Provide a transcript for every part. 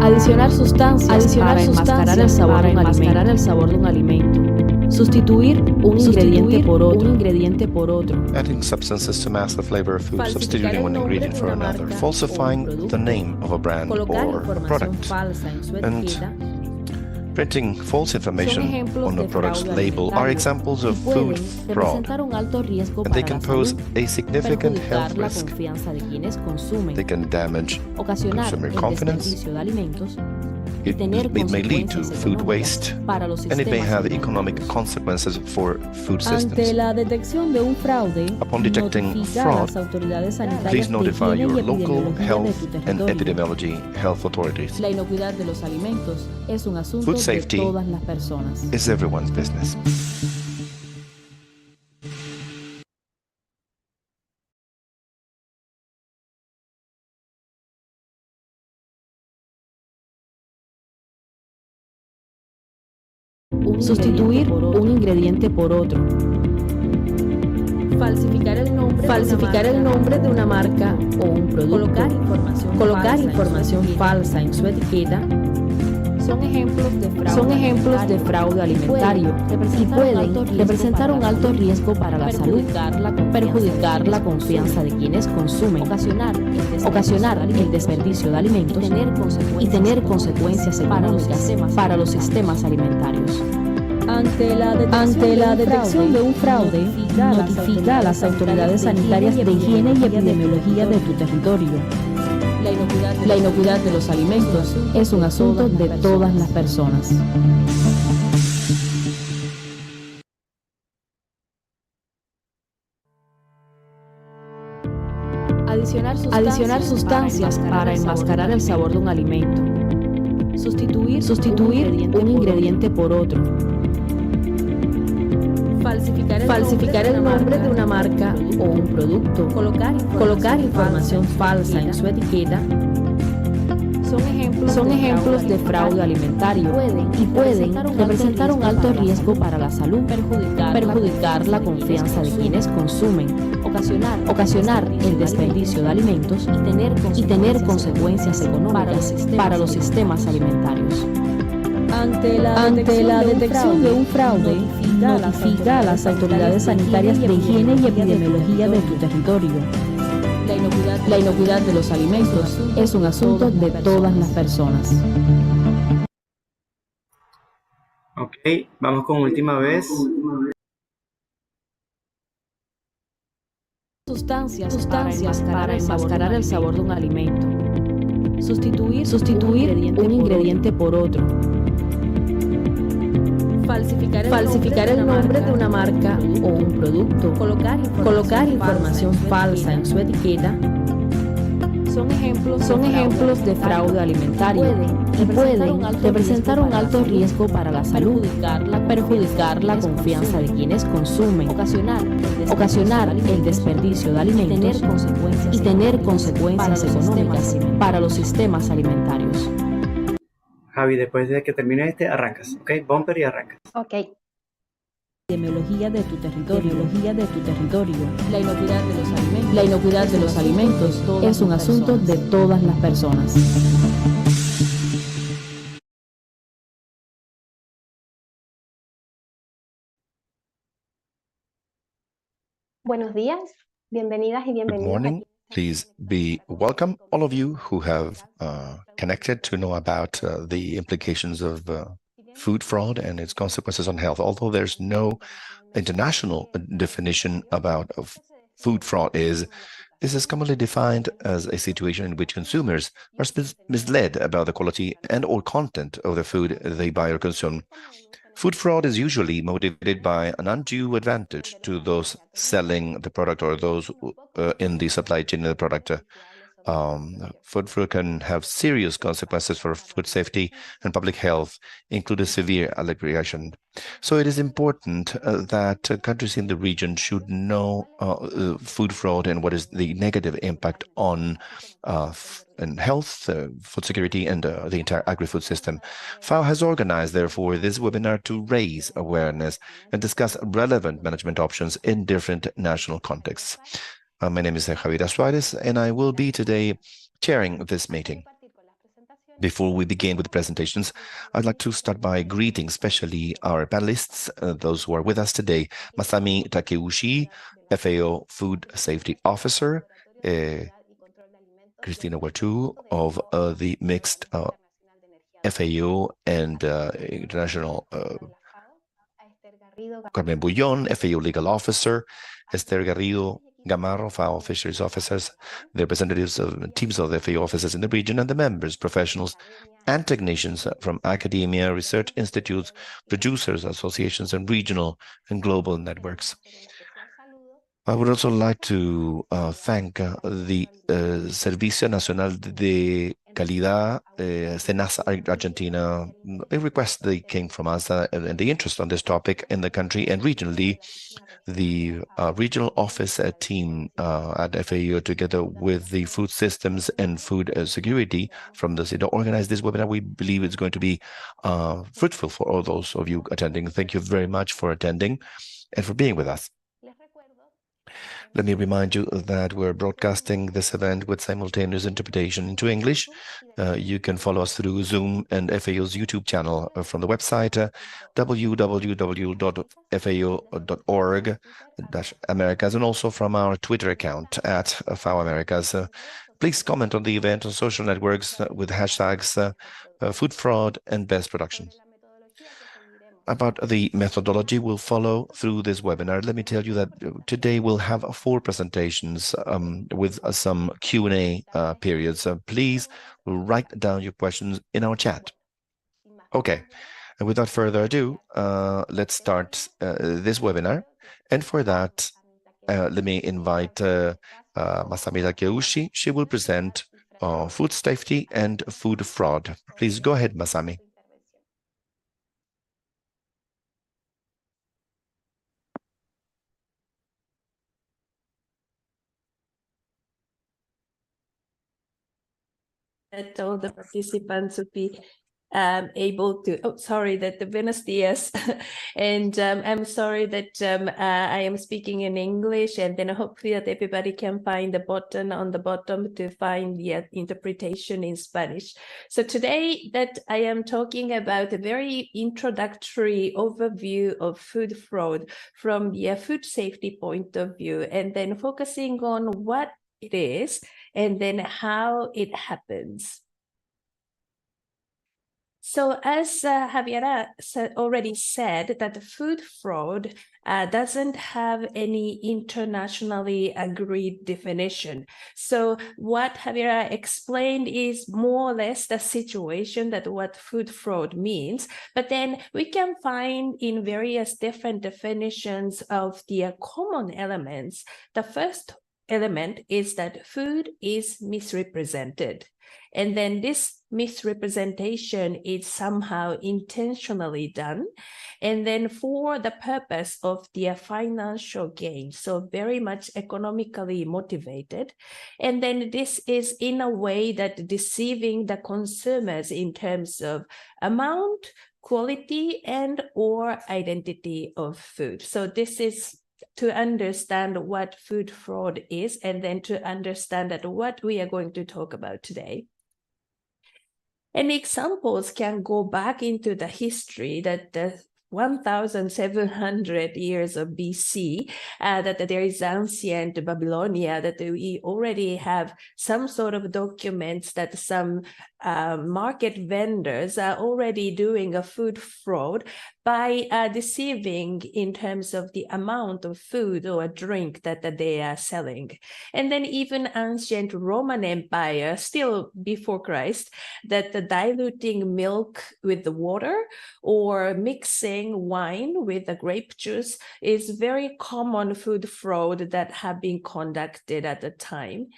Adicionar sustancias para enmascarar el sabor de un alimento. Sustituir un ingrediente por otro. Adding substances to mask the flavor of food, substituting one ingredient for another, falsifying the name of a brand or product, and printing false information on a product's label are examples of food fraud, and they can pose a significant health risk. They can damage consumer confidence, it may lead to food waste, and it may have economic consequences for food systems. Upon detecting fraud, please notify your local health and epidemiology health authorities. Food safety is everyone's business. Sustituir un ingrediente por otro. Falsificar el nombre de una marca o un producto. Colocar información falsa en su etiqueta. Son ejemplos de fraude alimentario y pueden representar un alto riesgo para la salud, perjudicar la confianza de quienes consumen, ocasionar el desperdicio de alimentos y tener consecuencias económicas para los sistemas alimentarios. Ante la detección de un fraude, notifica a las autoridades sanitarias de higiene y epidemiología de tu territorio. La inocuidad de los alimentos es un asunto de todas las personas. Adicionar sustancias para enmascarar el sabor de un alimento. Sustituir un ingrediente por otro. Falsificar el nombre de una marca o un producto. Colocar información falsa en su etiqueta. Son ejemplos de fraude alimentario y pueden representar un alto riesgo para la salud, perjudicar la confianza de quienes consumen, ocasionar el desperdicio de alimentos y tener consecuencias económicas para los sistemas alimentarios. Ante la detección de un fraude, notifica a las autoridades sanitarias de higiene y epidemiología de tu territorio. La inocuidad de los alimentos es un asunto de todas las personas. Ok, vamos con última vez. Sustancias para enmascarar el sabor de un alimento. Sustituir un ingrediente por otro. Falsificar el nombre de una marca o un producto. Colocar información falsa en su etiqueta. Son ejemplos de fraude alimentario y pueden representar un alto riesgo para la salud, perjudicar la confianza de quienes consumen, ocasionar el desperdicio de alimentos y tener consecuencias económicas para los sistemas alimentarios. Javi, después de que termine arrancas, ¿ok? Bumper y arrancas. Ok. Epidemiología de tu territorio. La inocuidad de los alimentos es un asunto de todas las personas. Buenos días, bienvenidas y Good bienvenidos. morning. Please be welcome, all of you who have connected to know about the implications of food fraud and its consequences on health. Although there's no international definition about food fraud this is commonly defined as a situation in which consumers are misled about the quality and or content of the food they buy or consume. Food fraud is usually motivated by an undue advantage to those selling the product or those in the supply chain of the product. Food fraud can have serious consequences for food safety and public health, including severe aggregation. So it is important that countries in the region should know food fraud and what is the negative impact on health, food security, and the entire agri-food system. FAO has organized, therefore, this webinar to raise awareness and discuss relevant management options in different national contexts. My name is Javier Suarez, and I will be today chairing this meeting. Before we begin with the presentations, I'd like to start by greeting especially our panelists, those who are with us today. Masami Takeuchi, FAO Food Safety Officer, Cristina Huertu of the mixed FAO and International Carmen Bullón, FAO Legal Officer, Esther Garrido Gamarro, FAO Fisheries Officers, the representatives of teams of the FAO officers in the region, and the members, professionals, and technicians from academia, research institutes, producers, associations, and regional and global networks. I would also like to thank the Servicio Nacional de Calidad, SENASA Argentina, a request that came from us and the interest on this topic in the country and regionally. The regional office team at FAO, together with the food systems and food security from the city, organized this webinar. We believe it's going to be fruitful for all those of you attending. Thank you very much for attending and for being with us. Let me remind you that we're broadcasting this event with simultaneous interpretation into English. You can follow us through Zoom and FAO's YouTube channel from the website www.fao.org/Americas, and also from our Twitter account at FAO Americas. Please comment on the event on social networks with hashtags food fraud and best production. About the methodology we'll follow through this webinar, let me tell you that today we'll have 4 presentations with some Q&A periods. Please write down your questions in our chat. Okay, and without further ado, let's start this webinar. And for that, let me invite Masami Takeuchi. She will present food safety and food fraud. Please go ahead, Masami. That all the participants would be able to, buenos dias. And I'm sorry that I am speaking in English, and then hopefully that everybody can find the button on the bottom to find the interpretation in Spanish. So today that I am talking about a very introductory overview of food fraud from the food safety point of view, and then focusing on what it is and then how it happens. So as Javiera already said, that food fraud doesn't have any internationally agreed definition. So what Javiera explained is more or less the situation that what food fraud means, but then we can find in various different definitions of the common elements. The first element is that food is misrepresented. And then this misrepresentation is somehow intentionally done. And then for the purpose of their financial gain, so very much economically motivated. And then this is in a way that deceiving the consumers in terms of amount, quality, and or identity of food. So this is to understand what food fraud is, and then to understand that what we are going to talk about today. And examples can go back into the history that the 1,700 years of BC, that there is ancient Babylonia, that we already have some sort of documents that some market vendors are already doing a food fraud by deceiving in terms of the amount of food or drink that they are selling. And then even ancient Roman Empire, still before Christ, that the diluting milk with the water or mixing wine with the grape juice is very common food fraud that have been conducted at the time.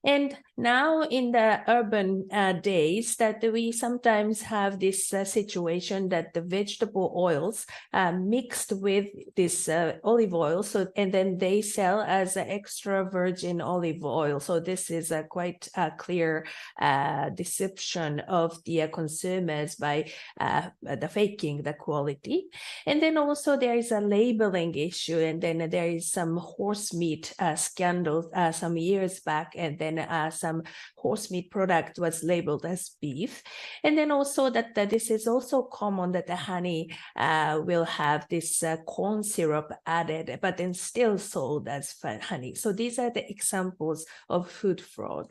And now in the urban days that we sometimes have this situation that the vegetable oils mixed with this olive oil, so and then they sell as extra virgin olive oil. So this is a quite clear deception of the consumers by the faking the quality. And then also there is a labeling issue, and then there is some horse meat scandal some years back, and then some horse meat product was labeled as beef. And then also that this is also common that the honey will have this corn syrup added, but then still sold as honey. So these are the examples of food fraud.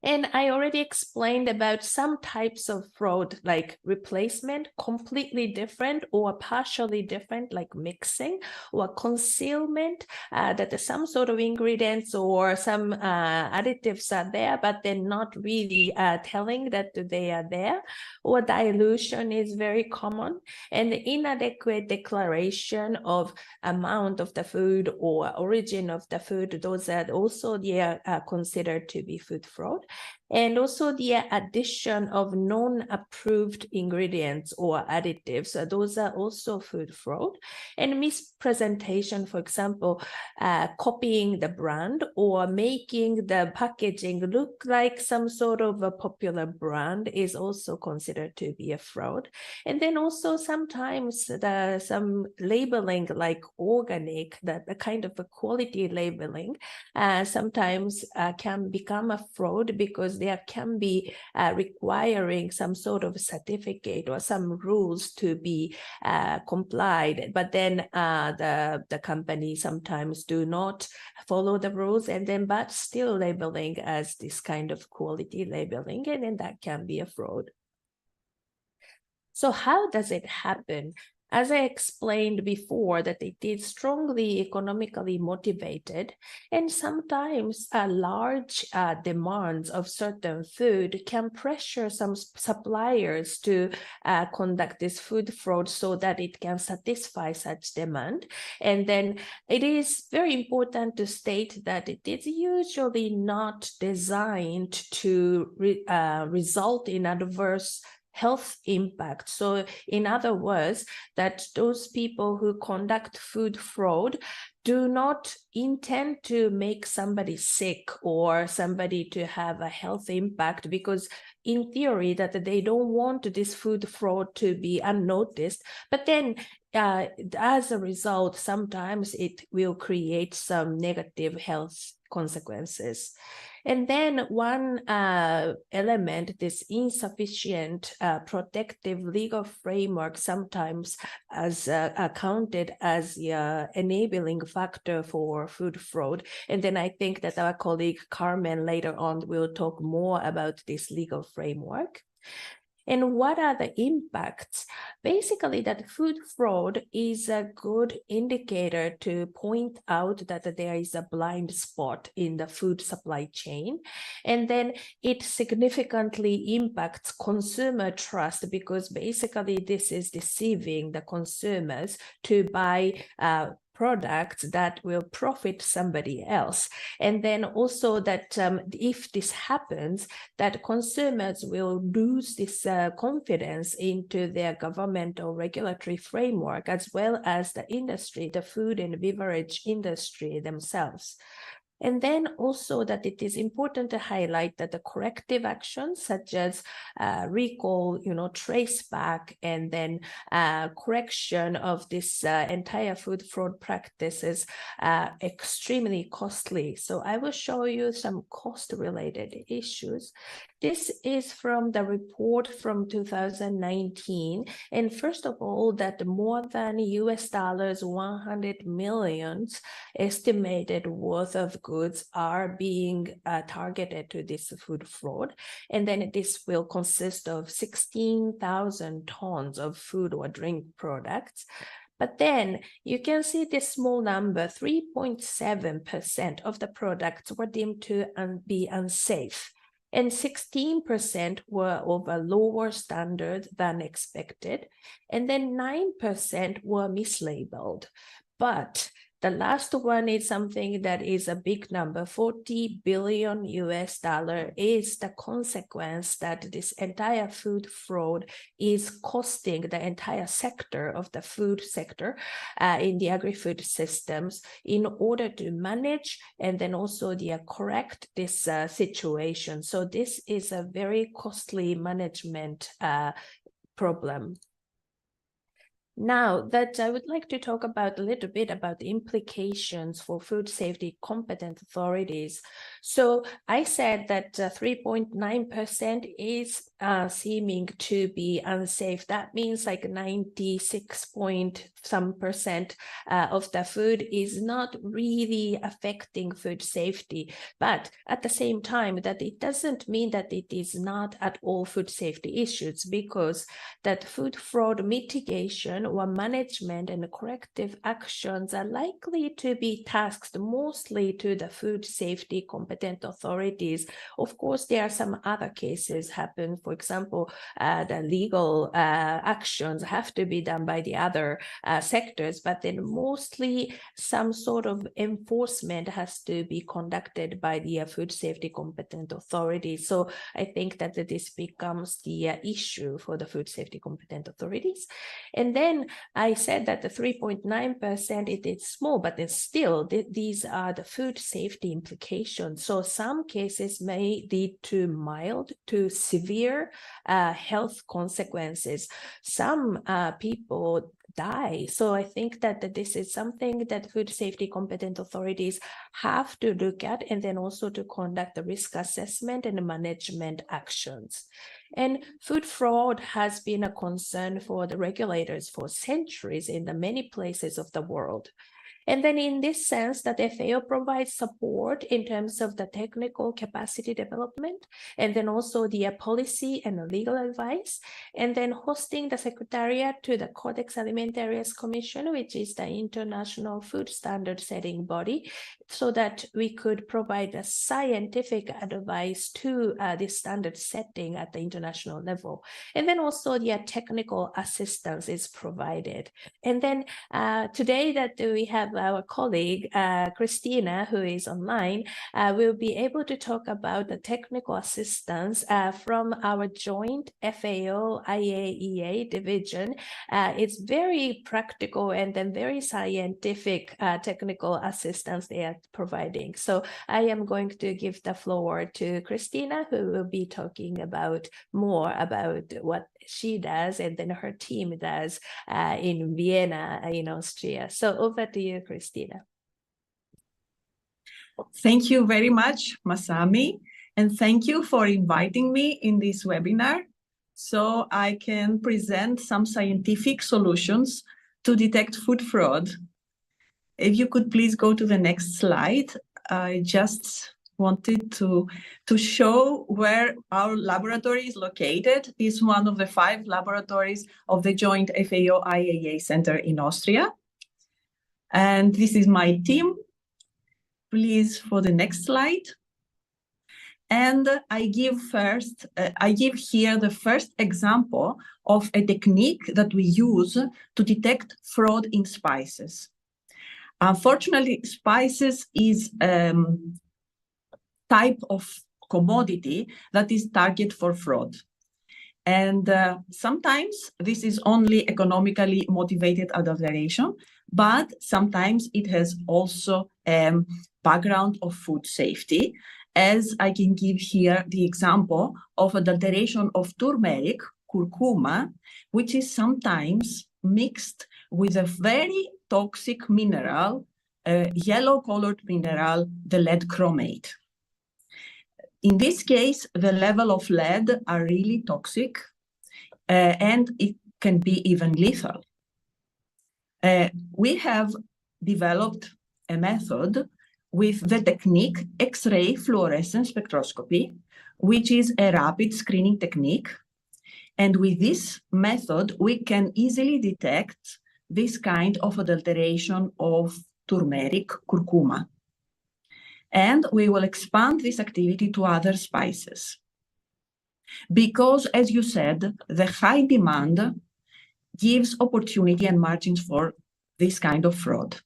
And I already explained about some types of fraud, like replacement, completely different or partially different, like mixing, or concealment, that some sort of ingredients or some additives are there, but they're not really telling that they are there, or dilution is very common, and the inadequate declaration of amount of the food or origin of the food, those are also considered to be food fraud. And also the addition of non-approved ingredients or additives, those are also food fraud. And mispresentation, for example, copying the brand or making the packaging look like some sort of a popular brand is also considered to be a fraud. And then also sometimes some labeling like organic, the kind of a quality labeling, sometimes can become a fraud because there can be requiring some sort of certificate or some rules to be complied, but then the company sometimes do not follow the rules, and then but still labeling as this kind of quality labeling, and then that can be a fraud. So how does it happen? As I explained before, that it is strongly economically motivated, and sometimes large demands of certain food can pressure some suppliers to conduct this food fraud so that it can satisfy such demand. And then it is very important to state that it is usually not designed to result in adverse health impact. So in other words, that those people who conduct food fraud do not intend to make somebody sick or somebody to have a health impact, because in theory that they don't want this food fraud to be unnoticed. But then as a result, sometimes it will create some negative health consequences. And then one element, this insufficient protective legal framework, sometimes as counted as the enabling factor for food fraud. And then I think that our colleague Carmen later on will talk more about this legal framework. And what are the impacts? Basically, that food fraud is a good indicator to point out that there is a blind spot in the food supply chain. And then it significantly impacts consumer trust, because basically this is deceiving the consumers to buy products that will profit somebody else. And then also that if this happens, that consumers will lose this confidence into their government or regulatory framework, as well as the industry, the food and beverage industry themselves. And then also that it is important to highlight that the corrective actions such as recall, trace back, and then correction of this entire food fraud practices are extremely costly. So I will show you some cost-related issues. This is from the report from 2019. And first of all, that more than $100 million estimated worth of goods are being targeted to this food fraud. And then this will consist of 16,000 tons of food or drink products. But then you can see this small number, 3.7% of the products were deemed to be unsafe. And 16% were of a lower standard than expected. And then 9% were mislabeled. But the last one is something that is a big number, $40 billion is the consequence that this entire food fraud is costing the entire sector of the food sector in the agri-food systems in order to manage and then also correct this situation. So this is a very costly management problem. Now that I would like to talk about a little bit about the implications for food safety competent authorities. So I said that 3.9% is seeming to be unsafe. That means like 96 point some percent of the food is not really affecting food safety. But at the same time, that it doesn't mean that it is not at all food safety issues, because that food fraud mitigation or management and corrective actions are likely to be tasked mostly to the food safety competent authorities. Of course, there are some other cases happen. For example, the legal actions have to be done by the other sectors, but then mostly some sort of enforcement has to be conducted by the food safety competent authorities. So I think that this becomes the issue for the food safety competent authorities. And then I said that the 3.9%, it is small, but it's still, these are the food safety implications. So some cases may lead to mild to severe health consequences. Some people die. So I think that this is something that food safety competent authorities have to look at, and then also to conduct the risk assessment and management actions. And food fraud has been a concern for the regulators for centuries in the many places of the world. And then in this sense, that FAO provides support in terms of the technical capacity development, and then also the policy and legal advice, and then hosting the secretariat to the Codex Alimentarius Commission, which is the international food standard setting body, so that we could provide a scientific advice to the standard setting at the international level. And then also the technical assistance is provided. And then today that we have our colleague, Christina, who is online, will be able to talk about the technical assistance from our joint FAO-IAEA division. It's very practical and then very scientific technical assistance they are providing. So I am going to give the floor to Christina, who will be talking about more about what she does and then her team does in Vienna, in Austria. So over to you, Christina. Thank you very much, Masami, and thank you for inviting me in this webinar so I can present some scientific solutions to detect food fraud. If you could please go to the next slide. I just wanted to show where our laboratory is located. It's one of the 5 laboratories of the joint FAO-IAEA Center in Austria. And this is my team. Please, for the next slide. And I give here the first example of a technique that we use to detect fraud in spices. Unfortunately, spices is type of commodity that is target for fraud. And sometimes this is only economically motivated adulteration, but sometimes it has also background of food safety, as I can give here the example of adulteration of turmeric, curcuma, which is sometimes mixed with a very toxic mineral, yellow-colored mineral, the lead chromate. In this case, the level of lead are really toxic, and it can be even lethal. We have developed a method with the technique X-ray fluorescence spectroscopy, which is a rapid screening technique. And with this method, we can easily detect this kind of adulteration of turmeric, curcuma. And we will expand this activity to other spices. Because, as you said, the high demand gives opportunity and margins for this kind of fraud.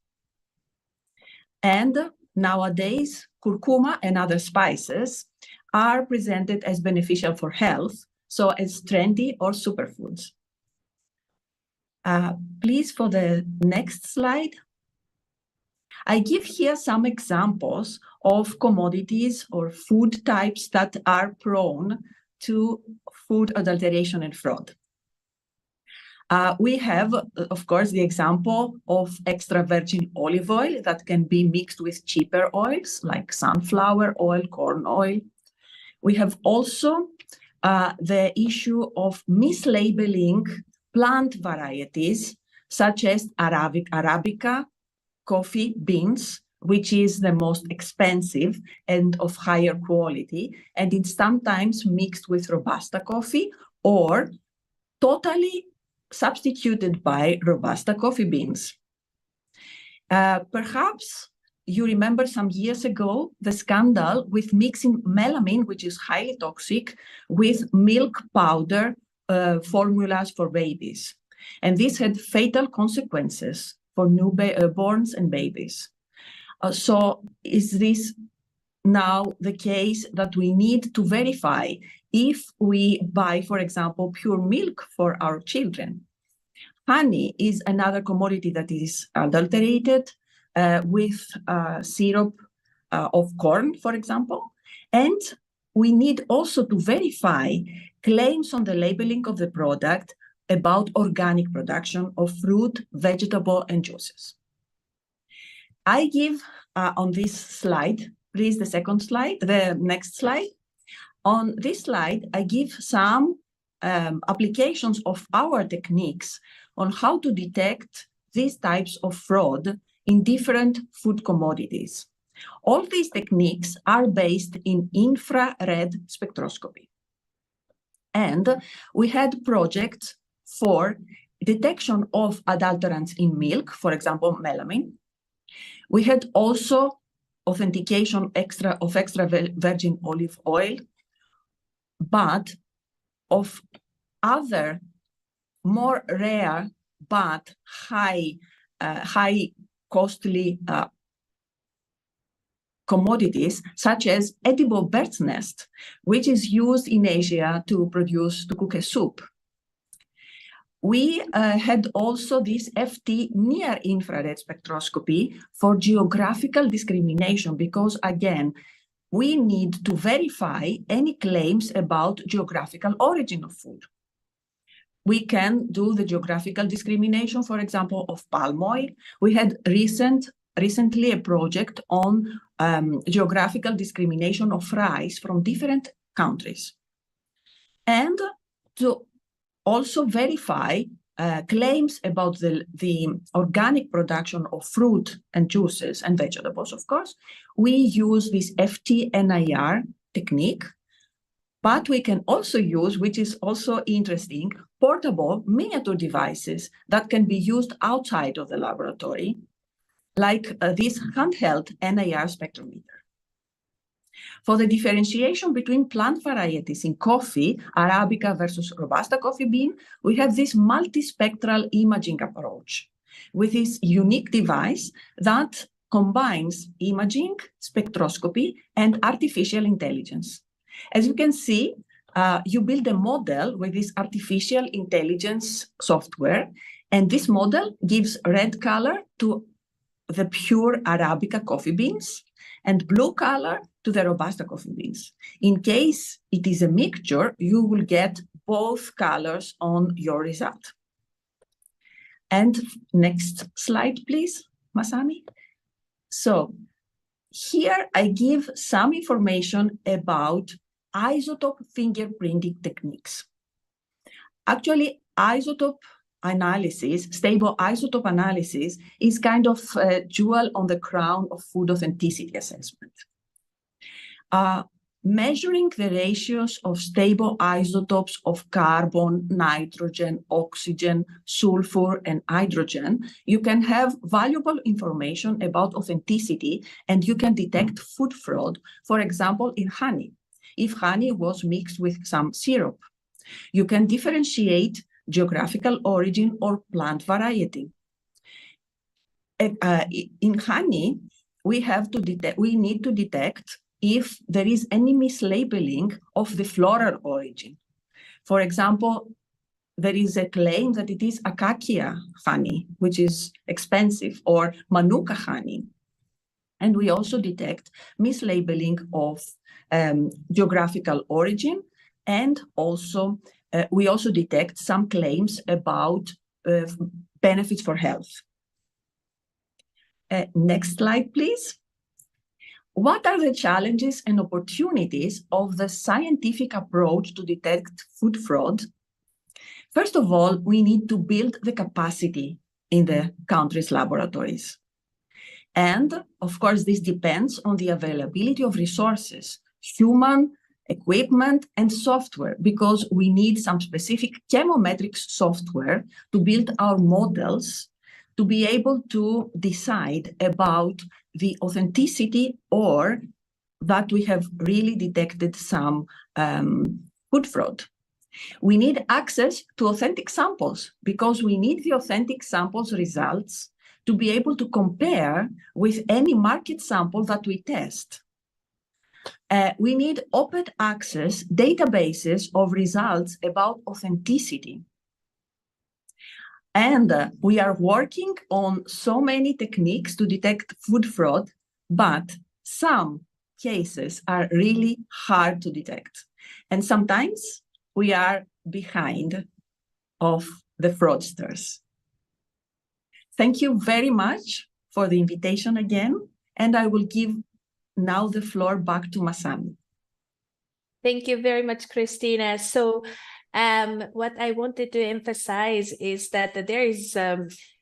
And nowadays, curcuma and other spices are presented as beneficial for health, so as trendy or superfoods. Please, for the next slide. I give here some examples of commodities or food types that are prone to food adulteration and fraud. We have, of course, the example of extra virgin olive oil that can be mixed with cheaper oils like sunflower oil, corn oil. We have also the issue of mislabeling plant varieties such as Arabica coffee beans, which is the most expensive and of higher quality, and it's sometimes mixed with Robusta coffee or totally substituted by Robusta coffee beans. Perhaps you remember some years ago the scandal with mixing melamine, which is highly toxic, with milk powder formulas for babies. And this had fatal consequences for newborns and babies. So is this now the case that we need to verify if we buy, for example, pure milk for our children? Honey is another commodity that is adulterated with syrup of corn, for example. And we need also to verify claims on the labeling of the product about organic production of fruit, vegetable, and juices. I give on this slide, please, the second slide, the next slide. On this slide, I give some applications of our techniques on how to detect these types of fraud in different food commodities. All these techniques are based in infrared spectroscopy. And we had projects for detection of adulterants in milk, for example, melamine. We had also authentication of extra virgin olive oil, but of other more rare but high costly commodities, such as edible bird's nest, which is used in Asia to cook a soup. We had also this FT near infrared spectroscopy for geographical discrimination, because again, we need to verify any claims about geographical origin of food. We can do the geographical discrimination, for example, of palm oil. We had recently a project on geographical discrimination of rice from different countries. And to also verify claims about the organic production of fruit and juices and vegetables, of course, we use this FT-NIR technique. But we can also use, which is also interesting, portable miniature devices that can be used outside of the laboratory, like this handheld NIR spectrometer. For the differentiation between plant varieties in coffee, Arabica versus Robusta coffee bean, we have this multispectral imaging approach with this unique device that combines imaging, spectroscopy, and artificial intelligence. As you can see, you build a model with this artificial intelligence software, and this model gives red color to the pure Arabica coffee beans and blue color to the Robusta coffee beans. In case it is a mixture, you will get both colors on your result. And next slide, please, Masami. So here I give some information about isotope fingerprinting techniques. Actually, isotope analysis, stable isotope analysis, is kind of a jewel on the crown of food authenticity assessment. Measuring the ratios of stable isotopes of carbon, nitrogen, oxygen, sulfur, and hydrogen, you can have valuable information about authenticity, and you can detect food fraud, for example, in honey. If honey was mixed with some syrup, you can differentiate geographical origin or plant variety. In honey, we need to detect if there is any mislabeling of the floral origin. For example, there is a claim that it is acacia honey, which is expensive, or manuka honey. And we also detect mislabeling of geographical origin and also we also detect some claims about benefits for health. Next slide, please. What are the challenges and opportunities of the scientific approach to detect food fraud? First of all, we need to build the capacity in the country's laboratories. And of course, this depends on the availability of resources, human, equipment, and software, because we need some specific chemometrics software to build our models to be able to decide about the authenticity or that we have really detected some food fraud. We need access to authentic samples because we need the authentic samples results to be able to compare with any market sample that we test. We need open access databases of results about authenticity. And we are working on so many techniques to detect food fraud, but some cases are really hard to detect. And sometimes we are behind of the fraudsters. Thank you very much for the invitation again, and I will give now the floor back to Masami. Thank you very much, Christina. So what I wanted to emphasize is that there is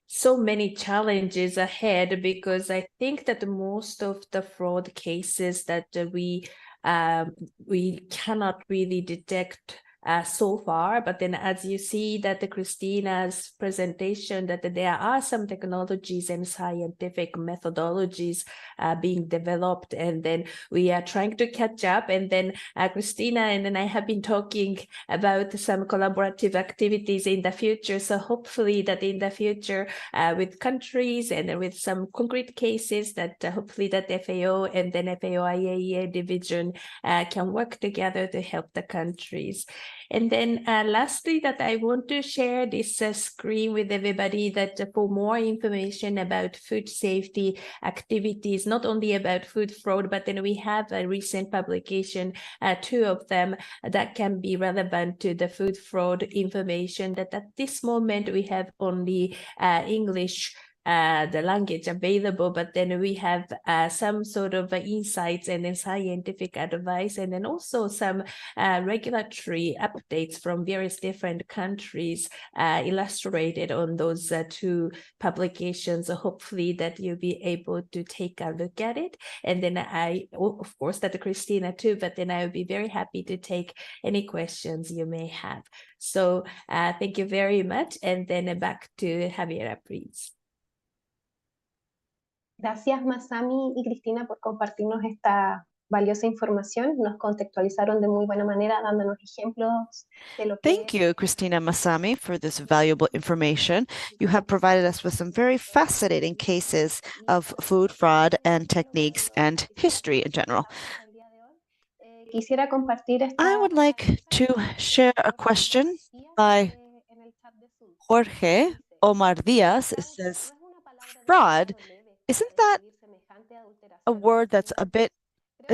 so many challenges ahead, because I think that most of the fraud cases that we cannot really detect so far, but then as you see that the Christina's presentation, that there are some technologies and scientific methodologies being developed, and then we are trying to catch up. And then Christina and then I have been talking about some collaborative activities in the future. So hopefully that in the future with countries and with some concrete cases, that hopefully that FAO and then FAO IAEA division can work together to help the countries. And then lastly, that I want to share this screen with everybody, that for more information about food safety activities, not only about food fraud, but then we have a recent publication, 2 of them, that can be relevant to the food fraud information, that at this moment we have only English the language available, but then we have some sort of insights and then scientific advice, and then also some regulatory updates from various different countries illustrated on those 2 publications. So hopefully that you'll be able to take a look at it. And then of course, that Christina too, but then I will be very happy to take any questions you may have. So thank you very much. And then back to Javiera, please. Gracias, Masami y Cristina, por compartirnos esta valiosa información. Nos contextualizaron de muy buena manera, dándonos ejemplos de lo que... Thank you, Christina, Masami, for this valuable information. You have provided us with some very fascinating cases of food fraud and techniques and history in general. I would like to share a question by Jorge Omar Diaz. It says, fraud, isn't that a word that's a bit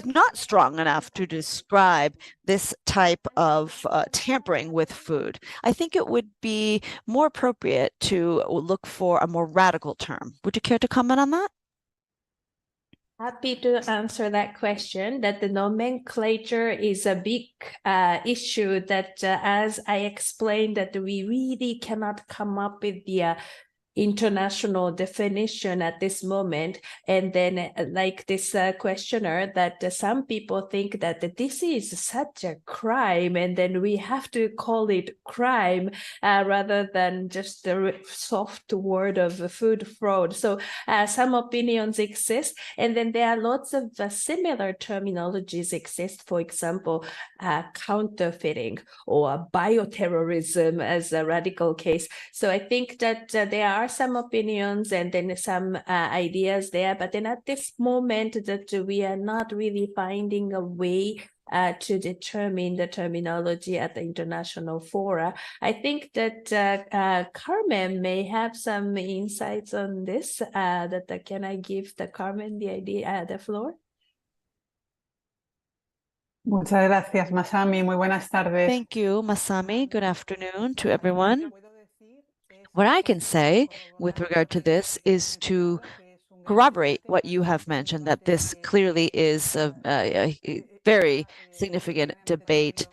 not strong enough to describe this type of tampering with food? I think it would be more appropriate to look for a more radical term. Would you care to comment on that? Happy to answer that question. That the nomenclature is a big issue, that as I explained, that we really cannot come up with the international definition at this moment. And then like this questioner, that some people think that this is such a crime, and then we have to call it crime rather than just the soft word of food fraud. So some opinions exist, and then there are lots of similar terminologies exist. For example, counterfeiting or bioterrorism as a radical case. So I think that there are some opinions and then some ideas there, but then at this moment that we are not really finding a way to determine the terminology at the international fora. I think that Carmen may have some insights on this. Can I give the Carmen the idea, the floor? Muchas gracias, Masami. Muy buenas tardes. Thank you, Masami. Good afternoon to everyone. What I can say with regard to this is to corroborate what you have mentioned, that this clearly is a very significant debate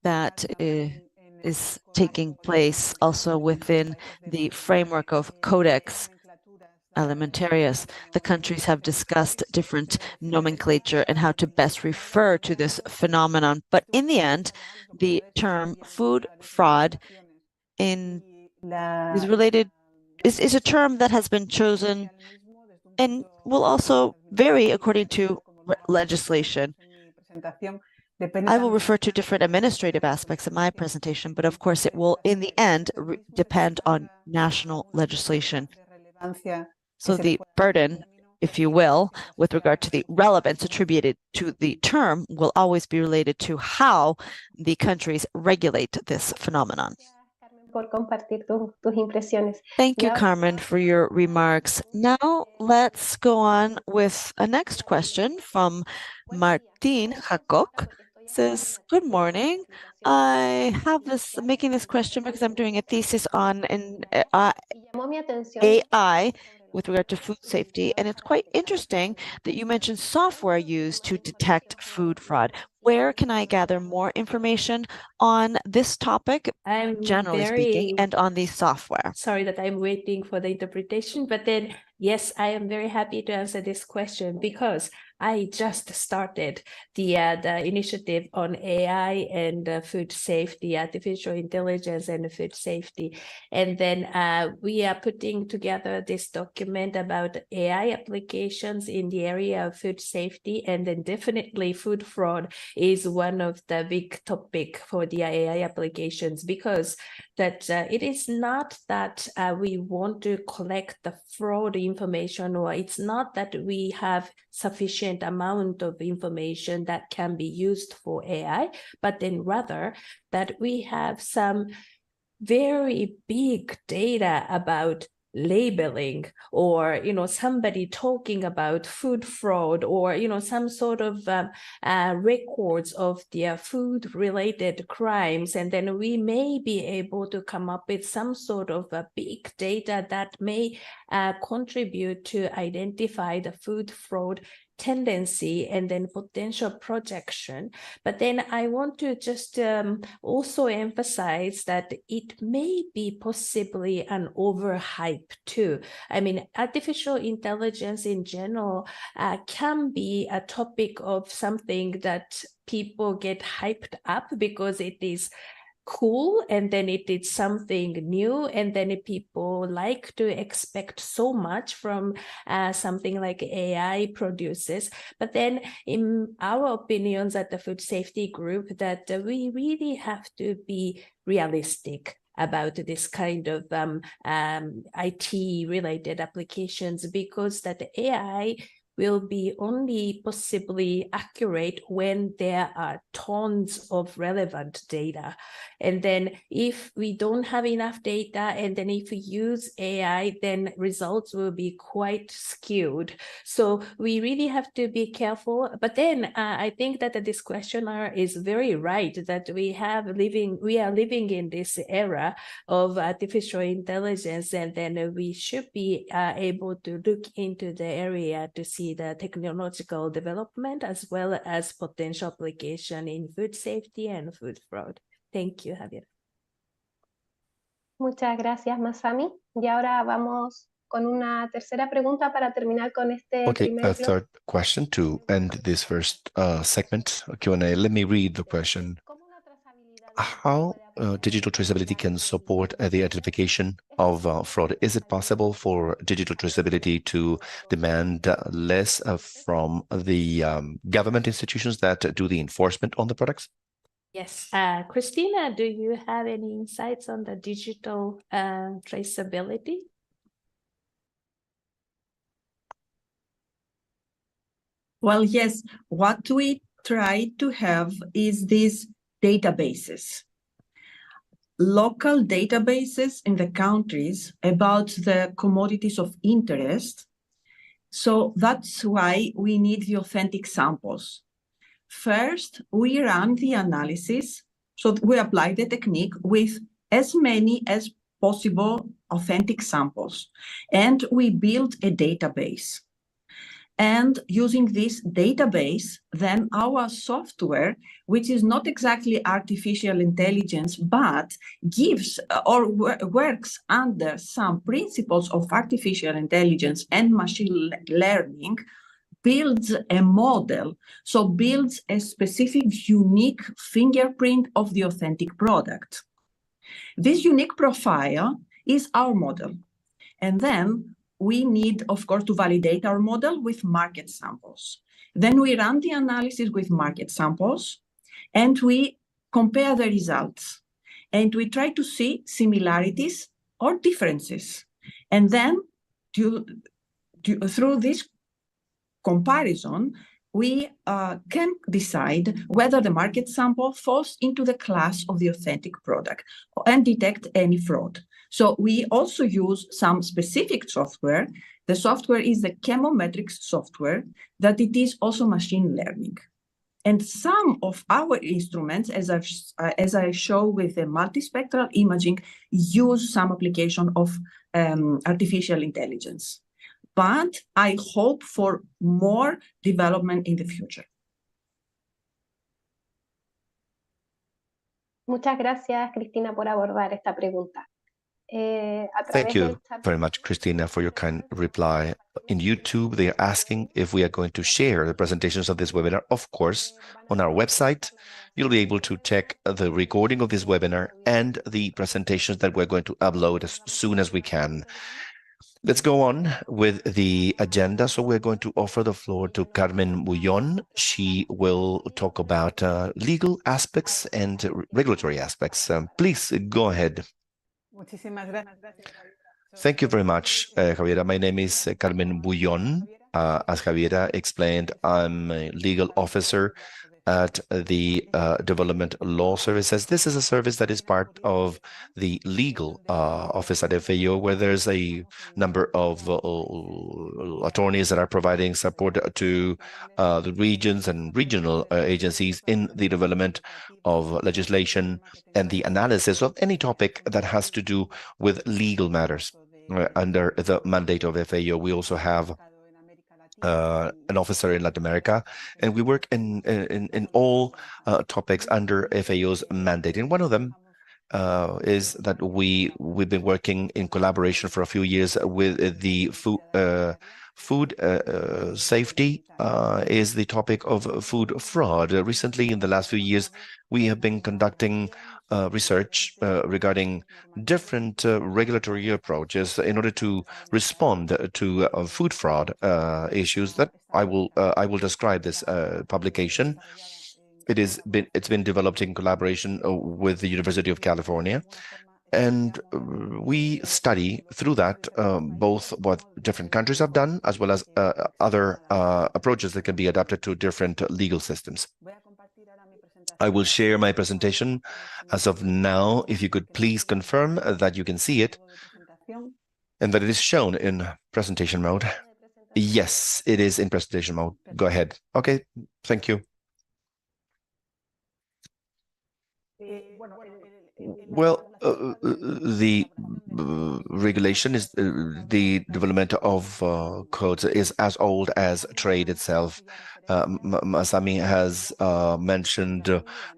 that is taking place also within the framework of Codex Alimentarius. The countries have discussed different nomenclature and how to best refer to this phenomenon. But in the end, the term food fraud is related, is a term that has been chosen and will also vary according to legislation. I will refer to different administrative aspects in my presentation, but of course it will, in the end, depend on national legislation. So the burden, if you will, with regard to the relevance attributed to the term will always be related to how the countries regulate this phenomenon. Por compartir tus impresiones. Thank you, Carmen, for your remarks. Now let's go on with a next question from Martin Jacoc. Says, good morning. I have making this question because I'm doing a thesis on AI with regard to food safety, and it's quite interesting that you mentioned software used to detect food fraud. Where can I gather more information on this topic, generally speaking, and on the software? Sorry that I'm waiting for the interpretation, but then, yes, I am very happy to answer this question because I just started the initiative on AI and food safety, artificial intelligence and food safety. And then we are putting together this document about AI applications in the area of food safety. And then definitely food fraud is one of the big topic for the AI applications, because that it is not that we want to collect the fraud information, or it's not that we have sufficient amount of information that can be used for AI, but then rather that we have some very big data about labeling, or somebody talking about food fraud, or some sort of records of their food related crimes, and then we may be able to come up with some sort of a big data that may contribute to identify the food fraud tendency and then potential projection. But then I want to just also emphasize that it may be possibly an overhype too. I mean, artificial intelligence in general can be a topic of something that people get hyped up because it is cool, and then it is something new, and then people like to expect so much from something like AI produces. But then in our opinions at the food safety group, that we really have to be realistic about this kind of IT related applications, because that AI will be only possibly accurate when there are tons of relevant data. And then if we don't have enough data, and then if we use AI, then results will be quite skewed. So we really have to be careful. But then I think that this questioner is very right, that we are living in this era of artificial intelligence, and then we should be able to look into the area to see the technological development as well as potential application in food safety and food fraud. Thank you, Javier. Muchas gracias, Masami. Y ahora vamos con una tercera pregunta para terminar con este a third question to end this first segment Q&A. Let me read the question. How digital traceability can support the identification of fraud? Is it possible for digital traceability to demand less from the government institutions that do the enforcement on the products? Yes. Christina, do you have any insights on the digital traceability? Well, yes, what we try to have is these databases, local databases in the countries about the commodities of interest. So that's why we need the authentic samples. First, we run the analysis. So we apply the technique with as many as possible authentic samples. And we build a database. And using this database, then our software, which is not exactly artificial intelligence, but gives or works under some principles of artificial intelligence and machine learning, builds a model, so builds a specific unique fingerprint of the authentic product. This unique profile is our model. And then we need, of course, to validate our model with market samples. Then we run the analysis with market samples, and we compare the results. And we try to see similarities or differences. And then through this comparison, we can decide whether the market sample falls into the class of the authentic product and detect any fraud. So we also use some specific software. The software is the chemometrics software, that it is also machine learning. And some of our instruments, as I show with the multispectral imaging, use some application of artificial intelligence. But I hope for more development in the future. Muchas gracias, Cristina, por abordar esta pregunta. Thank you very much, Christina, for your kind reply. In YouTube, they are asking if we are going to share the presentations of this webinar. Of course, on our website, you'll be able to check the recording of this webinar and the presentations that we're going to upload as soon as we can. Let's go on with the agenda. So we're going to offer the floor to Carmen Bullón. She will talk about legal aspects and regulatory aspects. Please go ahead. Thank you very much, Javiera. My name is Carmen Bullón. As Javiera explained, I'm a legal officer at the Development Law Services. This is a service that is part of the legal office at FAO, where there's a number of attorneys that are providing support to the regions and regional agencies in the development of legislation and the analysis of any topic that has to do with legal matters. Under the mandate of FAO, we also have an officer in Latin America, and we work in all topics under FAO's mandate. And one of them is that we've been working in collaboration for a few years with the food safety is the topic of food fraud. Recently, in the last few years, we have been conducting research regarding different regulatory approaches in order to respond to food fraud issues that I will describe this publication. It's been developed in collaboration with the University of California. And we study through that both what different countries have done, as well as other approaches that can be adapted to different legal systems. I will share my presentation as of now. If you could please confirm that you can see it and that it is shown in presentation mode. Yes, it is in presentation mode. Go ahead. Okay, thank you. Well, the regulation is the development of codes is as old as trade itself. Masami has mentioned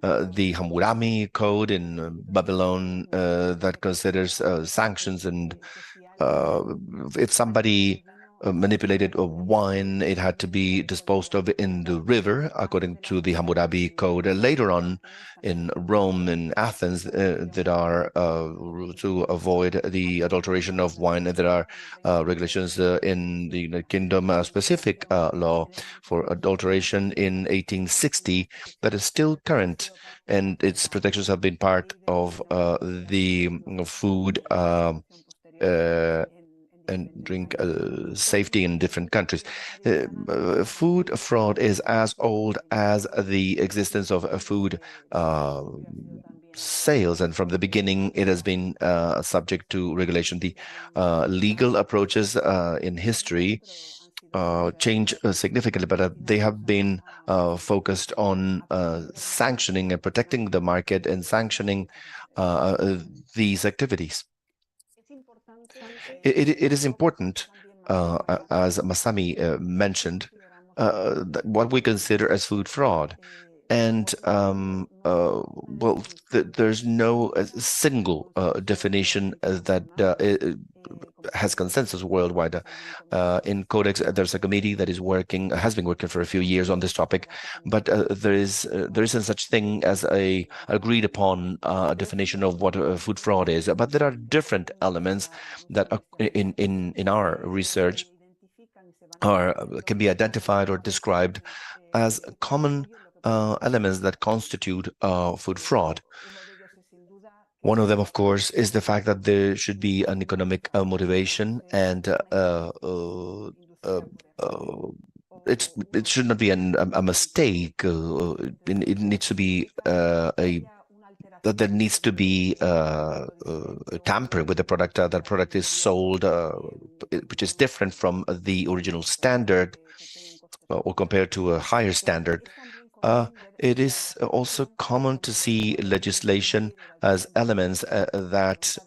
the Hammurabi Code in Babylon that considers sanctions, and if somebody manipulated wine, it had to be disposed of in the river, according to the Hammurabi Code. Later on, in Rome and Athens, that are to avoid the adulteration of wine, there are regulations in the United Kingdom, specific law for adulteration in 1860 that is still current, and its protections have been part of the food and drink safety in different countries. Food fraud is as old as the existence of food sales, and from the beginning it has been subject to regulation. The legal approaches in history change significantly, but they have been focused on sanctioning and protecting the market and sanctioning these activities. It is important, as Masami mentioned, what we consider as food fraud. And well, there's no single definition that has consensus worldwide. In Codex, there's a committee that has been working for a few years on this topic, but there isn't such thing as a agreed upon definition of what food fraud is. But there are different elements that in our research can be identified or described as common elements that constitute food fraud. One of them, of course, is the fact that there should be an economic motivation, and it should not be a mistake. It needs to be that there needs to be tampering with the product. That product is sold, which is different from the original standard, or compared to a higher standard. It is also common to see legislation as elements that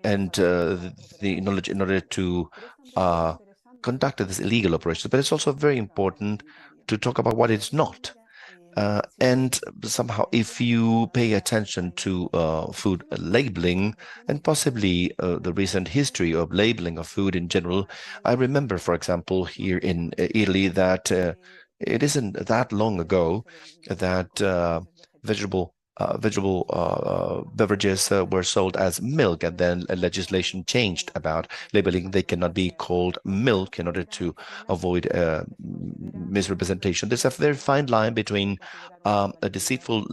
and the knowledge in order to conduct this illegal operation. But it's also very important to talk about what it's not. And somehow, if you pay attention to food labeling and possibly the recent history of labeling of food in general, I remember, for example, here in Italy, that it isn't that long ago that vegetable beverages were sold as milk, and then legislation changed about labeling. They cannot be called milk in order to avoid misrepresentation. There's a very fine line between a deceitful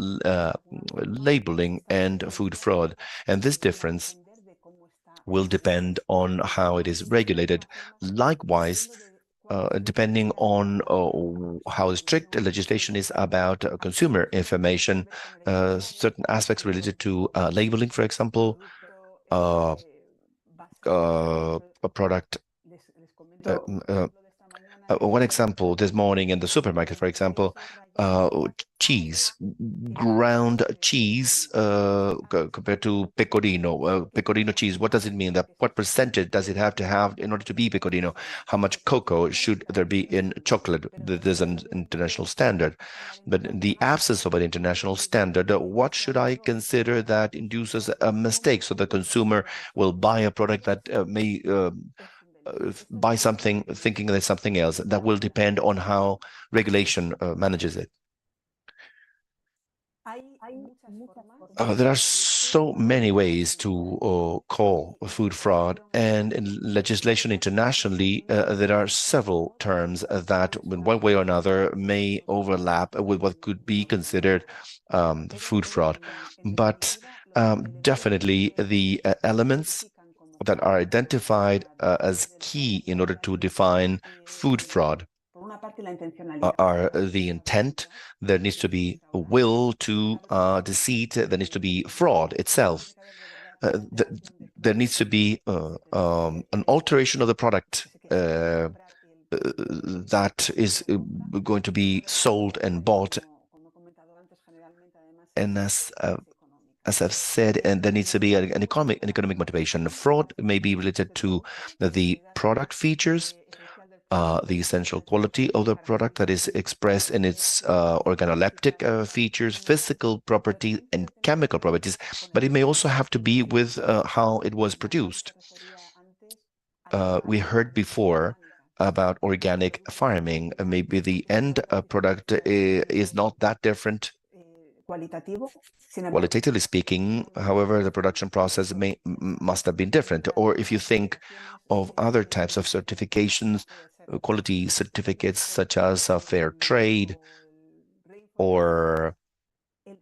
labeling and food fraud, and this difference will depend on how it is regulated. Likewise, depending on how strict legislation is about consumer information, certain aspects related to labeling, for example, a product. One example this morning in the supermarket, for example, cheese, ground cheese compared to pecorino. Pecorino cheese, what does it mean? What percentage does it have to have in order to be pecorino? How much cocoa should there be in chocolate? There's an international standard. But in the absence of an international standard, what should I consider that induces a mistake so the consumer will buy a product that may buy something thinking there's something else? That will depend on how regulation manages it. There are so many ways to call food fraud, and in legislation internationally, there are several terms that, in one way or another, may overlap with what could be considered food fraud. But definitely the elements that are identified as key in order to define food fraud are the intent. There needs to be a will to deceit. There needs to be fraud itself. There needs to be an alteration of the product that is going to be sold and bought. And as I've said, and there needs to be an economic motivation. Fraud may be related to the product features, the essential quality of the product that is expressed in its organoleptic features, physical property, and chemical properties, but it may also have to be with how it was produced. We heard before about organic farming. Maybe the end product is not that different. Qualitatively speaking, however, the production process must have been different. Or if you think of other types of certifications, quality certificates such as fair trade or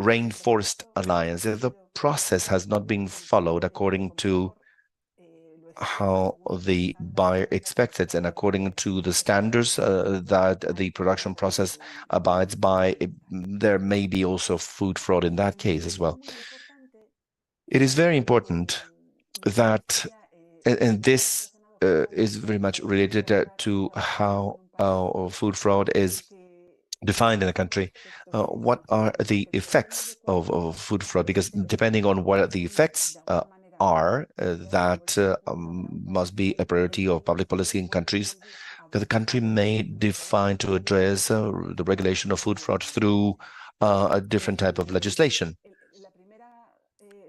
Rainforest Alliance, if the process has not been followed according to how the buyer expects it and according to the standards that the production process abides by, there may be also food fraud in that case as well. It is very important that and this is very much related to how food fraud is defined in a country. What are the effects of food fraud? Because depending on what the effects are, that must be a priority of public policy in countries. The country may define to address the regulation of food fraud through a different type of legislation.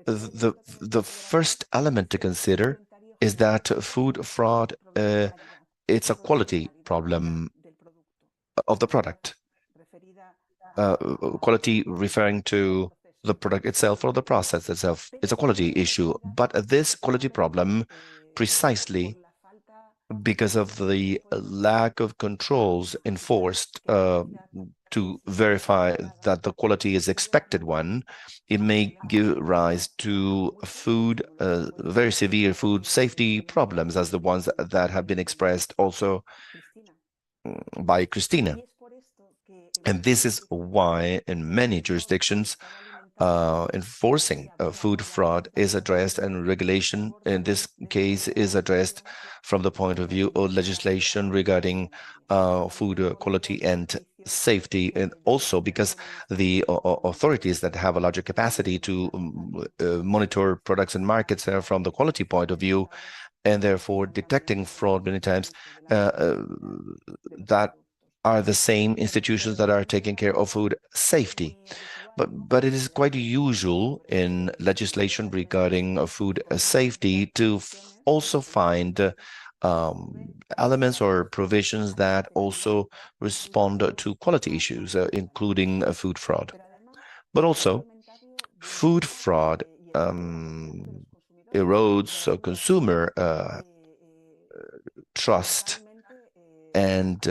The first element to consider is that food fraud, it's a quality problem of the product. Quality referring to the product itself or the process itself. It's a quality issue, but this quality problem precisely because of the lack of controls enforced to verify that the quality is expected one, it may give rise to very severe food safety problems as the ones that have been expressed also by Christina. And this is why in many jurisdictions, enforcing food fraud is addressed, and regulation in this case is addressed from the point of view of legislation regarding food quality and safety, and also because the authorities that have a larger capacity to monitor products and markets from the quality point of view, and therefore detecting fraud many times, that are the same institutions that are taking care of food safety. But it is quite usual in legislation regarding food safety to also find elements or provisions that also respond to quality issues, including food fraud. But also, food fraud erodes consumer trust and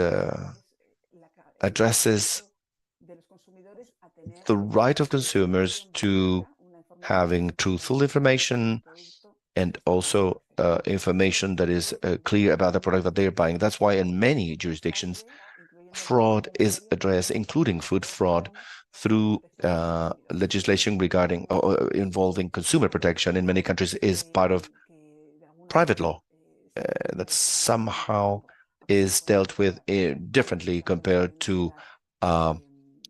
addresses the right of consumers to having truthful information and also information that is clear about the product that they're buying. That's why in many jurisdictions, fraud is addressed, including food fraud, through legislation regarding involving consumer protection. In many countries, is part of private law that somehow is dealt with differently compared to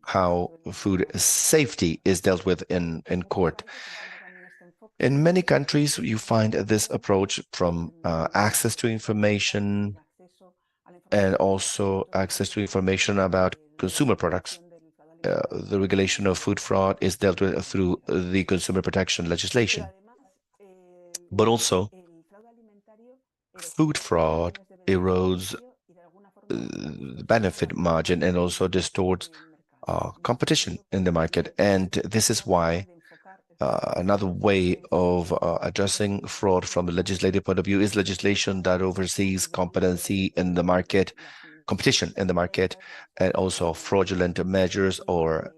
how food safety is dealt with in court. In many countries, you find this approach from access to information and also access to information about consumer products. The regulation of food fraud is dealt with through the consumer protection legislation. But also, food fraud erodes the benefit margin and also distorts competition in the market. And this is why another way of addressing fraud from a legislative point of view is legislation that oversees competency in the market, competition in the market, and also fraudulent measures or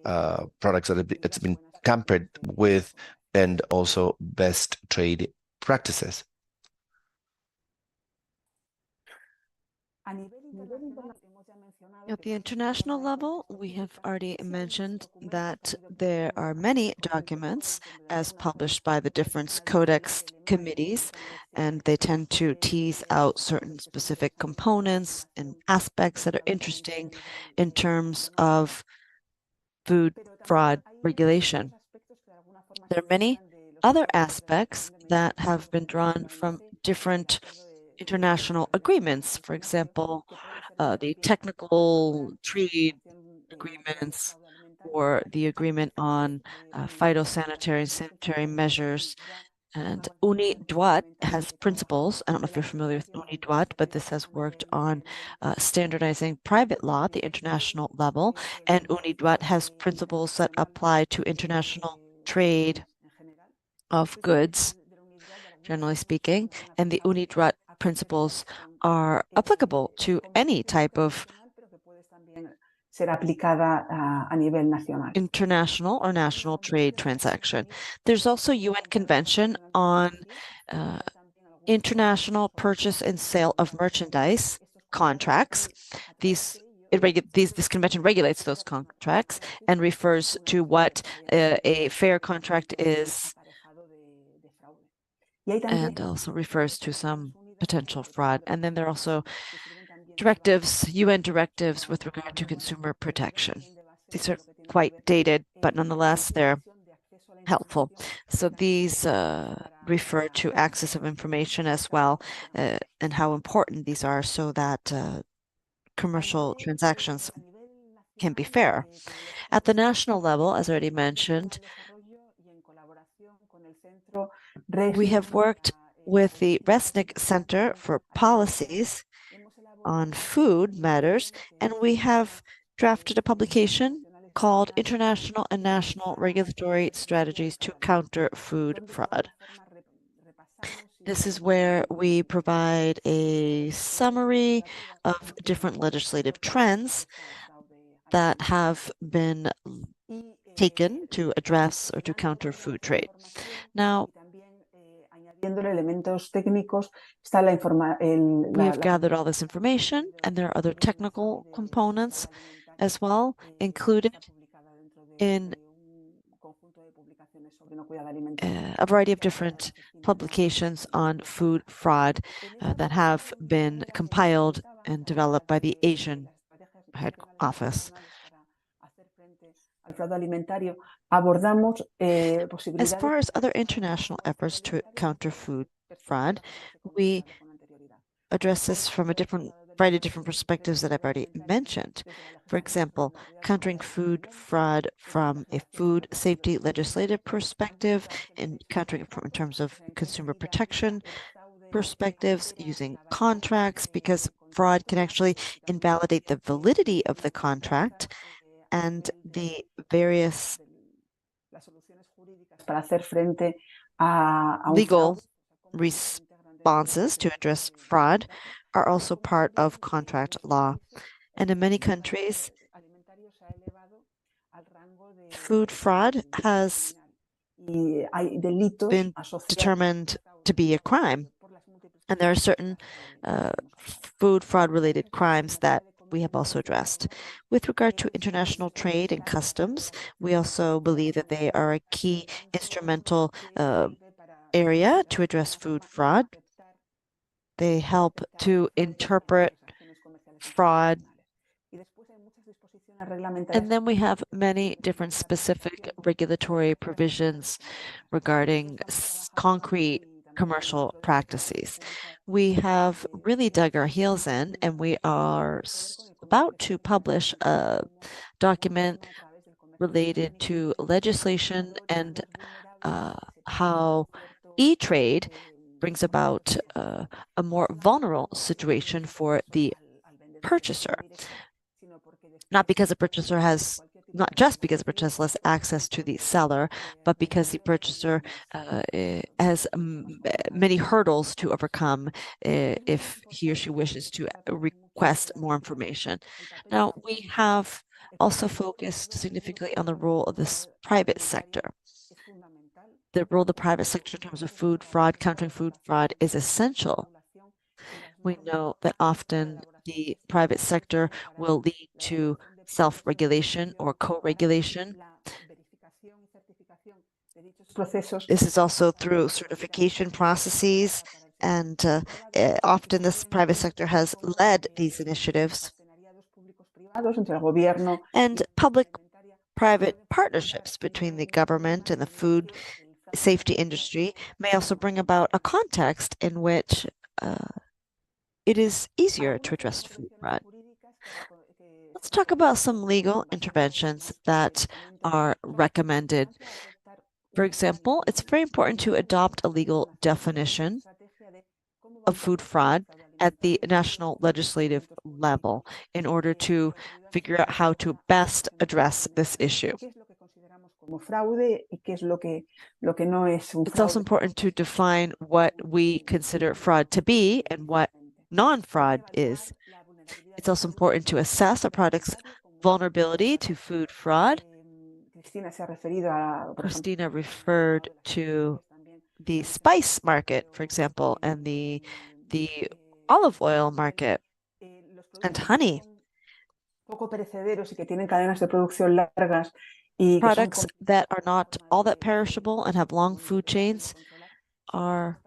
products that it's been tampered with, and also best trade practices. At the international level, we have already mentioned that there are many documents as published by the different codex committees, and they tend to tease out certain specific components and aspects that are interesting in terms of food fraud regulation. There are many other aspects that have been drawn from different international agreements, for example, the technical trade agreements or the agreement on phytosanitary and sanitary measures. And UNIDROIT has principles. I don't know if you're familiar with UNIDROIT, but this has worked on standardizing private law at the international level. And UNIDROIT has principles that apply to international trade of goods, generally speaking. And the UNIDROIT principles are applicable to any type of international or national trade transaction. There's also UN Convention on international purchase and sale of merchandise contracts. This convention regulates those contracts and refers to what a fair contract is and also refers to some potential fraud. And then there are also directives, UN directives with regard to consumer protection. These are quite dated, but nonetheless, they're helpful. So these refer to access of information as well, and how important these are so that commercial transactions can be fair. At the national level, as already mentioned, we have worked with the Resnick Center for Policies on Food Matters, and we have drafted a publication called International and National Regulatory Strategies to Counter Food Fraud. This is where we provide a summary of different legislative trends that have been taken to address or to counter food trade. Now, we have gathered all this information, and there are other technical components as well included in a variety of different publications on food fraud that have been compiled and developed by the Asian head office. As far as other international efforts to counter food fraud, we address this from a variety of different perspectives that I've already mentioned. For example, countering food fraud from a food safety legislative perspective and countering it in terms of consumer protection perspectives, using contracts, because fraud can actually invalidate the validity of the contract and the various legal responses to address fraud are also part of contract law. And in many countries, food fraud has been determined to be a crime. And there are certain food fraud related crimes that we have also addressed. With regard to international trade and customs, we also believe that they are a key instrumental area to address food fraud. They help to interpret fraud. And then we have many different specific regulatory provisions regarding concrete commercial practices. We have really dug our heels in, and we are about to publish a document related to legislation and how e-trade brings about a more vulnerable situation for the purchaser. Not just because the purchaser has less access to the seller, but because the purchaser has many hurdles to overcome if he or she wishes to request more information. Now, we have also focused significantly on the role of this private sector. The role of the private sector in terms of food fraud, countering food fraud, is essential. We know that often the private sector will lead to self-regulation or co-regulation. This is also through certification processes, and often this private sector has led these initiatives. And public-private partnerships between the government and the food safety industry may also bring about a context in which it is easier to address food fraud. Let's talk about some legal interventions that are recommended. For example, it's very important to adopt a legal definition of food fraud at the national legislative level in order to figure out how to best address this issue. It's also important to define what we consider fraud to be and what non-fraud is. It's also important to assess a product's vulnerability to food fraud. Cristina referred to the spice market, for example, and the olive oil market and honey. Products that are not all that perishable and have long food chains are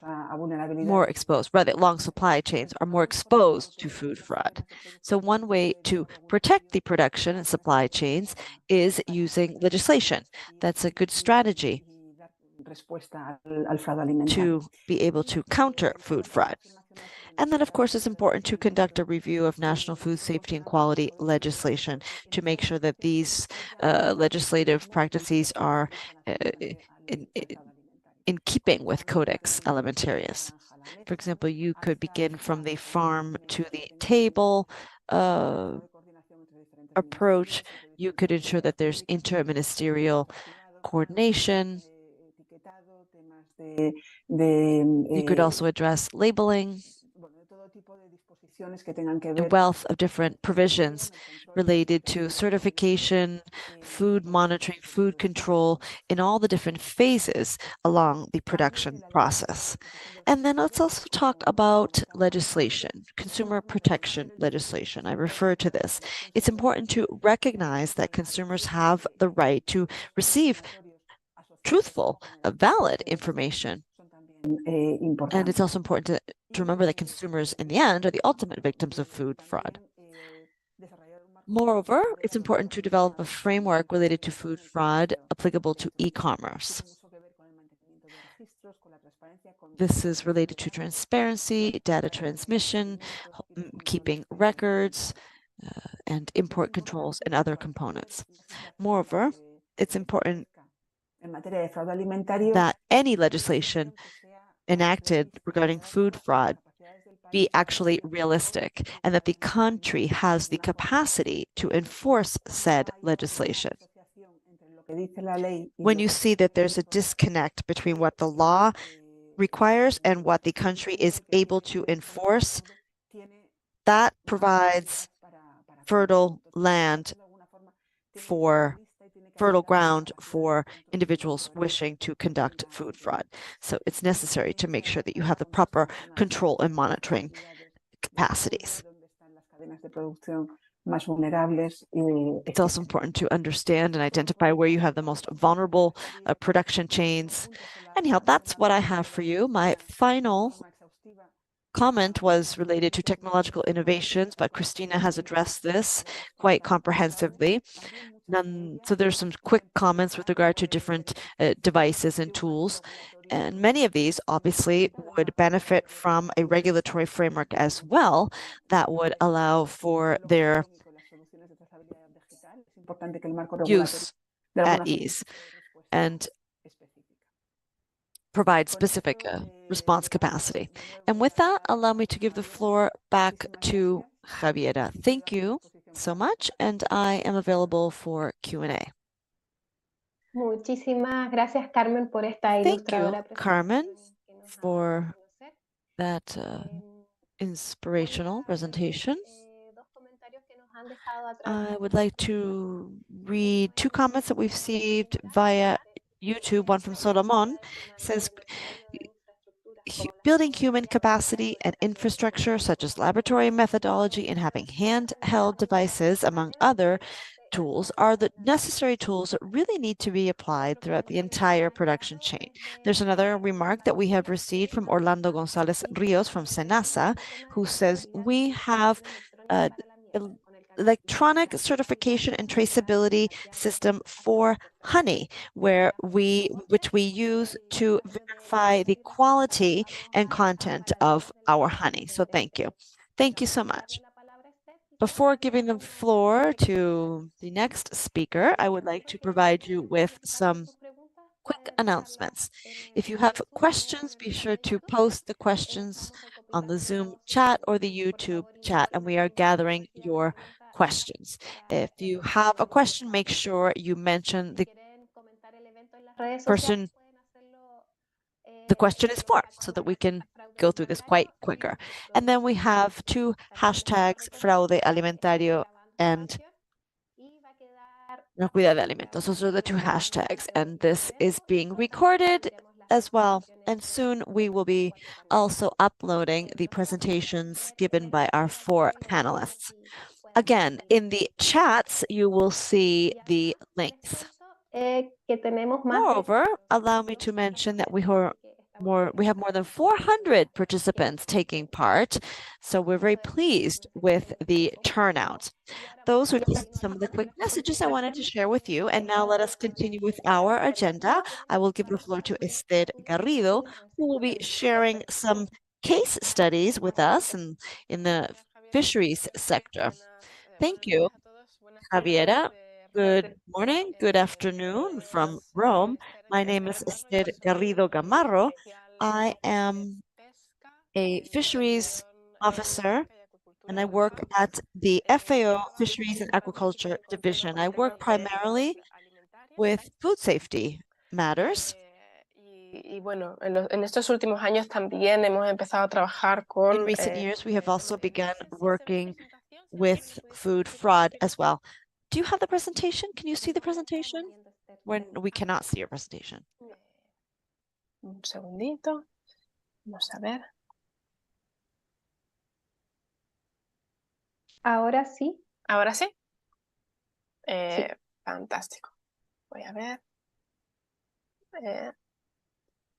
more exposed, rather long supply chains are more exposed to food fraud. So one way to protect the production and supply chains is using legislation. That's a good strategy to be able to counter food fraud. And then, of course, it's important to conduct a review of national food safety and quality legislation to make sure that these legislative practices are in, in keeping with Codex Alimentarius. For example, you could begin from the farm to the table approach. You could ensure that there's interministerial coordination. You could also address labeling, a wealth of different provisions related to certification, food monitoring, food control in all the different phases along the production process. And then let's also talk about legislation, consumer protection legislation. I refer to this. It's important to recognize that consumers have the right to receive truthful, valid information. And it's also important to remember that consumers, in the end, are the ultimate victims of food fraud. Moreover, it's important to develop a framework related to food fraud applicable to e-commerce. This is related to transparency, data transmission, keeping records, and import controls and other components. Moreover, it's important that any legislation enacted regarding food fraud be actually realistic and that the country has the capacity to enforce said legislation. When you see that there's a disconnect between what the law requires and what the country is able to enforce, that provides fertile ground for individuals wishing to conduct food fraud. So it's necessary to make sure that you have the proper control and monitoring capacities. It's also important to understand and identify where you have the most vulnerable production chains. Anyhow, that's what I have for you. My final comment was related to technological innovations, but Christina has addressed this quite comprehensively. So there's some quick comments with regard to different devices and tools. And many of these obviously would benefit from a regulatory framework as well that would allow for their use at ease and provide specific response capacity. And with that, allow me to give the floor back to Javiera. Thank you so much, and I am available for Q&A. Muchísimas gracias, Carmen, por esta ilustradora presentación. Carmen, for that inspirational presentation. I would like to read two comments that we've received via YouTube. One from Solomon says, building human capacity and infrastructure such as laboratory methodology and having handheld devices, among other tools, are the necessary tools that really need to be applied throughout the entire production chain. There's another remark that we have received from Orlando Gonzalez Rios from Senasa, who says, we have electronic certification and traceability system for honey, which we use to verify the quality and content of our honey. So thank you. Thank you so much. Before giving the floor to the next speaker, I would like to provide you with some quick announcements. If you have questions, be sure to post the questions on the Zoom chat or the YouTube chat, and we are gathering your questions. If you have a question, make sure you mention the person the question is for, so that we can go through this quite quicker. And then we have two hashtags, fraude alimentario and no cuida de alimentos. Those are the two hashtags, and this is being recorded as well. And soon we will be also uploading the presentations given by our four panelists. Again, in the chats, you will see the links. Moreover, allow me to mention that we we have more than 400 participants taking part, so we're very pleased with the turnout. Those are just some of the quick messages I wanted to share with you. And now let us continue with our agenda. I will give the floor to Esther Garrido, who will be sharing some case studies with us in the fisheries sector. Thank you, Javiera. Good morning, good afternoon from Rome. My name is Esther Garrido Gamarro. I am a fisheries officer and I work at the FAO Fisheries and Aquaculture Division. I work primarily with food safety matters. Y bueno, en estos últimos años también hemos empezado a trabajar con. In recent years, we have also begun working with food fraud as well. Do you have the presentation? Can you see the presentation? When we cannot see your presentation. Un segundito. Vamos a ver. Ahora sí. ¿Ahora sí? Sí. Fantástico. Voy a ver.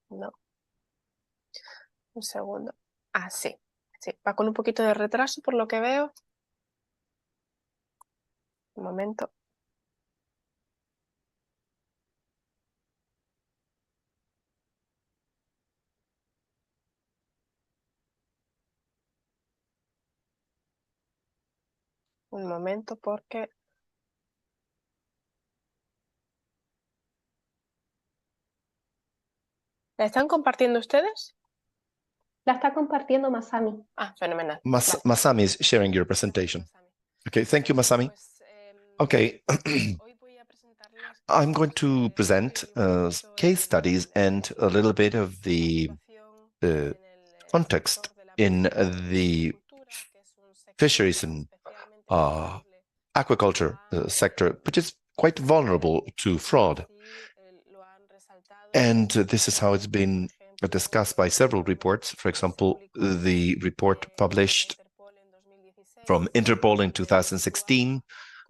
No. Un segundo. Ah, sí. Sí, va con un poquito de retraso por lo que veo. Un momento. Un momento porque. ¿La están compartiendo ustedes? La está compartiendo Masami. Ah, fenomenal. Masami is sharing your presentation. Okay, thank you, Masami. Okay, I'm going to present case studies and a little bit of the context in the fisheries and aquaculture sector, which is quite vulnerable to fraud. And this is how it's been discussed by several reports. For example, the report published from Interpol in 2016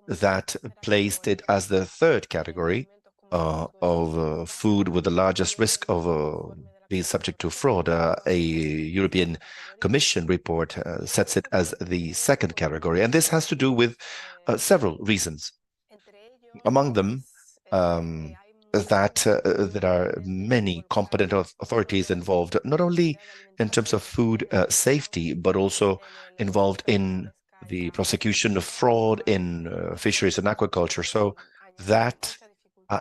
that placed it as the third category of food with the largest risk of being subject to fraud. A European Commission report sets it as the second category. And this has to do with several reasons. Among them, that there are many competent authorities involved, not only in terms of food safety, but also involved in the prosecution of fraud in fisheries and aquaculture. So that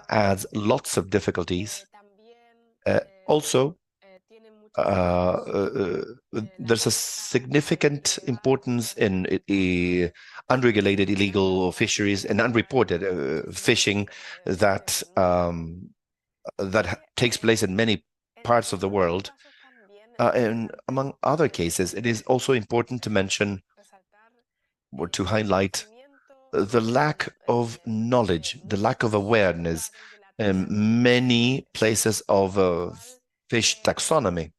adds lots of difficulties. Also, there's a significant importance in unregulated illegal fisheries and unreported fishing that that takes place in many parts of the world. And among other cases, it is also important to mention or to highlight the lack of knowledge, the lack of awareness in many places of fish taxonomy.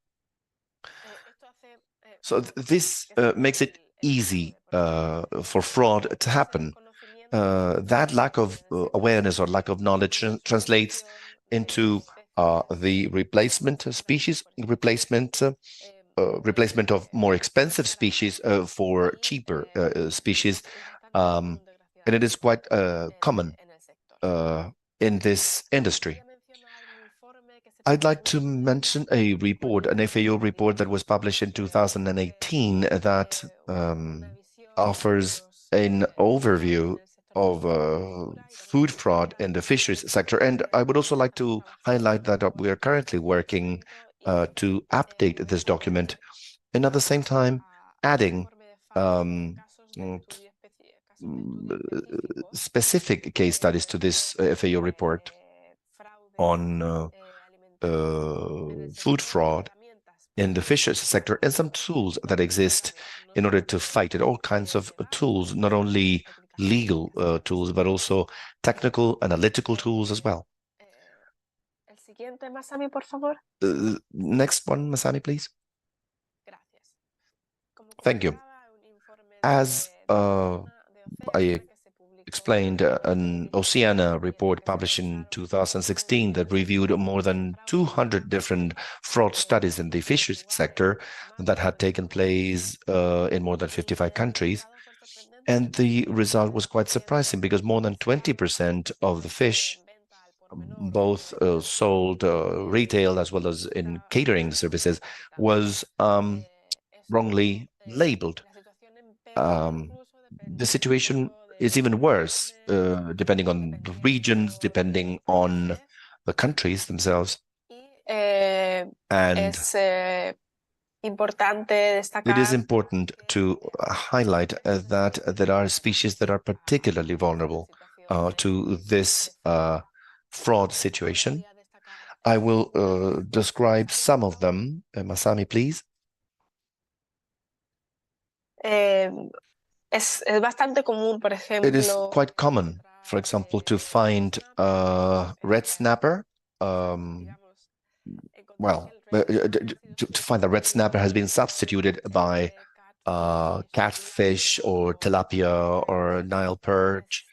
So this makes it easy for fraud to happen. That lack of awareness or lack of knowledge translates into the replacement of species, replacement of more expensive species for cheaper species, and it is quite common in this industry. I'd like to mention a report, an FAO report that was published in 2018 that offers an overview of food fraud in the fisheries sector. And I would also like to highlight that we are currently working to update this document, and at the same time adding specific case studies to this FAO report on food fraud in the fisheries sector, and some tools that exist in order to fight it, all kinds of tools, not only legal tools, but also technical, analytical tools as well. Next one, Masami, please. Thank you. As a explained, an Oceana report published in 2016 that reviewed more than 200 different fraud studies in the fisheries sector that had taken place in more than 55 countries. And the result was quite surprising because more than 20% of the fish, both sold retail as well as in catering services, was wrongly labeled. The situation is even worse, depending on the regions, depending on the countries themselves. And it is important to highlight that there are species that are particularly vulnerable to this fraud situation. I will describe some of them. Masami, please. It is quite common, for example, to find red snapper. To find the red snapper has been substituted by catfish or tilapia or Nile perch.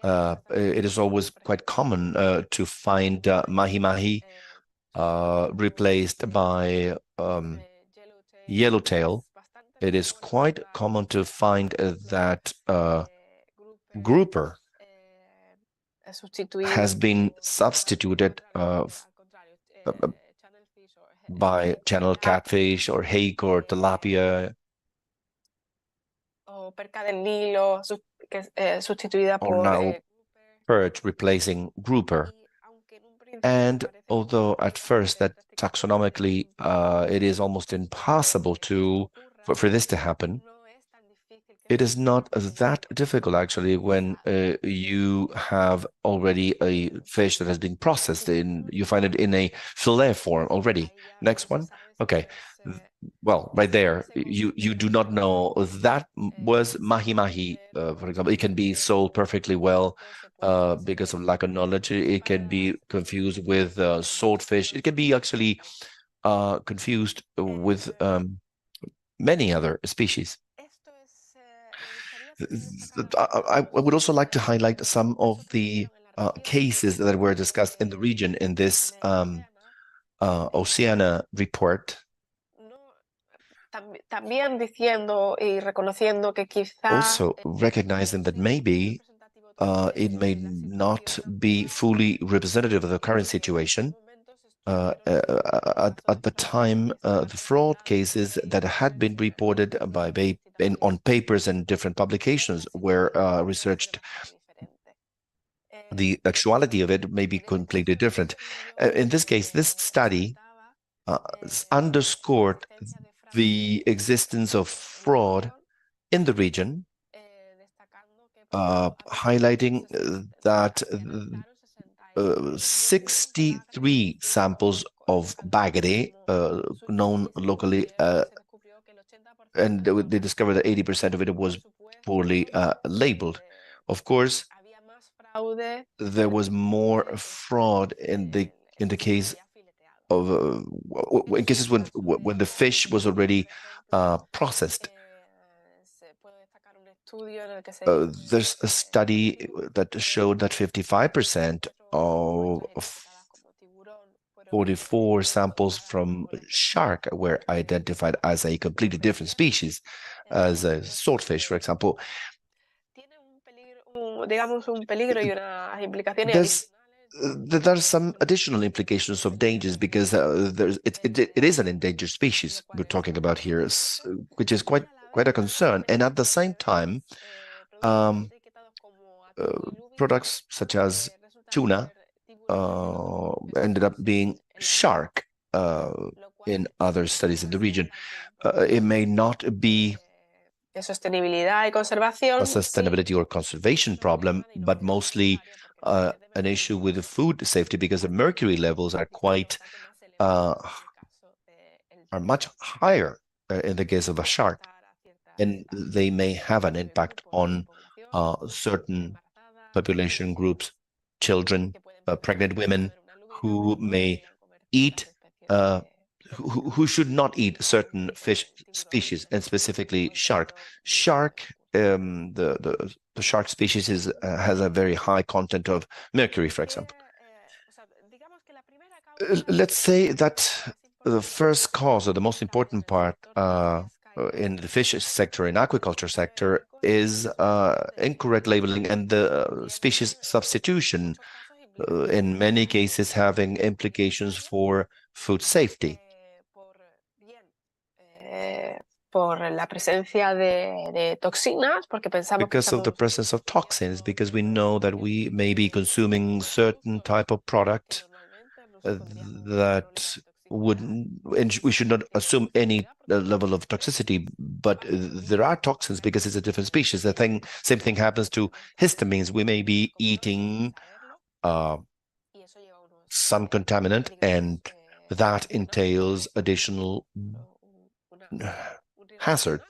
It is always quite common to find mahi-mahi replaced by yellowtail. It is quite common to find that grouper has been substituted by channel catfish or hake or tilapia, or Nile perch replacing grouper. And although at first that taxonomically it is almost impossible for this to happen, it is not that difficult actually when you have already a fish that has been processed you find it in a fillet form already. Next one. Okay. Well, right there, you do not know that was mahi-mahi, for example. It can be sold perfectly well because of lack of knowledge. It can be confused with swordfish. It can be actually confused with many other species. I would also like to highlight some of the cases that were discussed in the region in this Oceana report. Also recognizing that maybe it may not be fully representative of the current situation. At the time, the fraud cases that had been reported on papers and different publications were researched. The actuality of it may be completely different. In this case, this study underscored the existence of fraud in the region, highlighting that 63 samples of bagre, known locally, and they discovered that 80% of it was poorly labeled. Of course, there was more fraud in the case of in cases when the fish was already processed. There's a study that showed that 55% of 44 samples from shark were identified as a completely different species, as a swordfish, for example. There are some additional implications of dangers because it is an endangered species we're talking about here, which is quite a concern. And at the same time, products such as tuna ended up being shark in other studies in the region. It may not be a sustainability or conservation problem, but mostly an issue with the food safety because the mercury levels are much higher in the case of a shark, and they may have an impact on certain population groups, children, pregnant women who may eat, who should not eat certain fish species, and specifically shark. Shark the shark species has a very high content of mercury, for example. Let's say that the first cause, or the most important part in the fish sector, in aquaculture sector, is incorrect labeling and the species substitution, in many cases having implications for food safety. Por la presencia de toxinas, porque pensamos que Because of the presence of toxins, because we know that we may be consuming certain type of product that and we should not assume any level of toxicity, but there are toxins because it's a different species. Same thing happens to histamines. We may be eating some contaminant, and that entails additional hazard.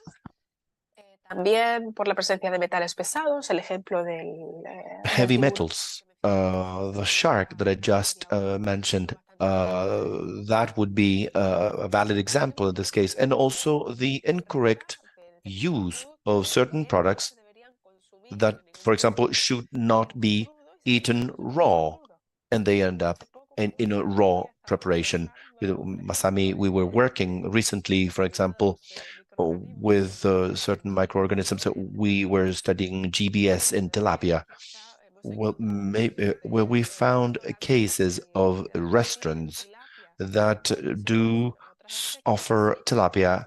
También por la presencia de metales pesados, el ejemplo del heavy metals. The shark that I just mentioned, that would be a valid example in this case, and also the incorrect use of certain products that, for example, should not be eaten raw, and they end up in a raw preparation. With Masami, we were working recently, for example, with certain microorganisms. We were studying GBS in tilapia. Well, where we found cases of restaurants that do offer tilapia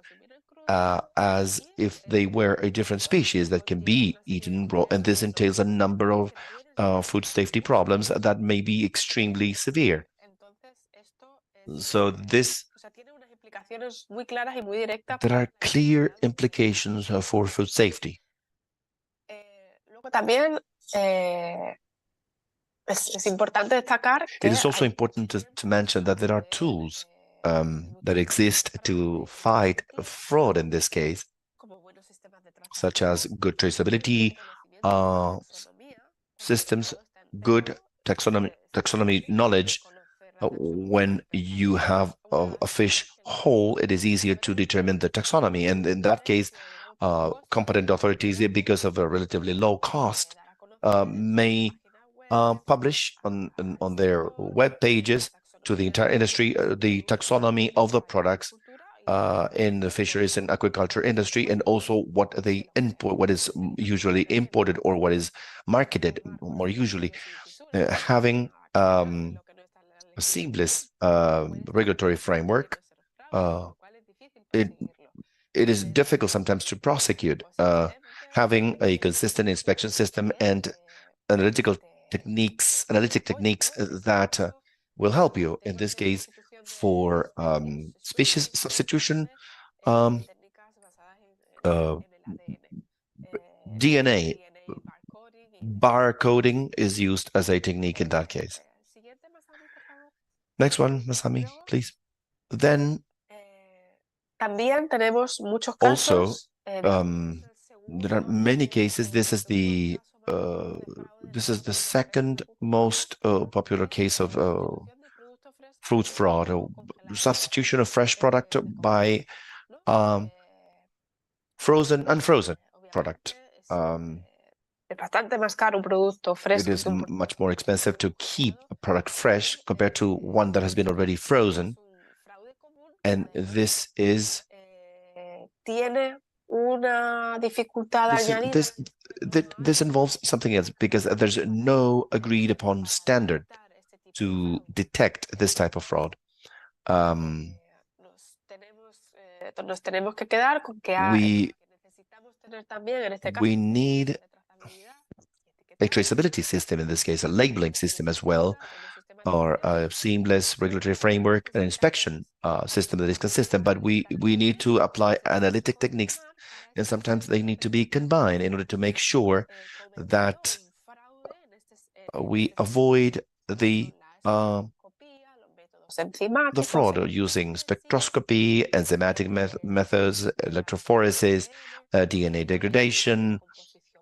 as if they were a different species that can be eaten raw, and this entails a number of food safety problems that may be extremely severe. So there are clear implications for food safety. También es importante destacar que it is also important to mention that there are tools that exist to fight fraud in this case, such as good traceability systems, good taxonomy knowledge. When you have a fish whole, it is easier to determine the taxonomy. And in that case, competent authorities, because of a relatively low cost, may publish on their web pages to the entire industry the taxonomy of the products in the fisheries and aquaculture industry, and also what they import, what is usually imported or what is marketed more usually. Having a seamless regulatory framework, it is difficult sometimes to prosecute. Having a consistent inspection system and analytic techniques that will help you in this case for species substitution. DNA barcoding is used as a technique in that case. Next one, Masami, please. Then also, there are many cases. This is the second most popular case of fruit fraud, or substitution of fresh product by unfrozen product. It is much more expensive to keep a product fresh compared to one that has been already frozen, and this is this involves something else, because there's no agreed upon standard to detect this type of fraud. We need a traceability system, in this case a labeling system as well, or a seamless regulatory framework, an inspection system that is consistent. But we need to apply analytic techniques, and sometimes they need to be combined in order to make sure that we avoid the fraud using spectroscopy, enzymatic methods, electrophoresis, DNA degradation,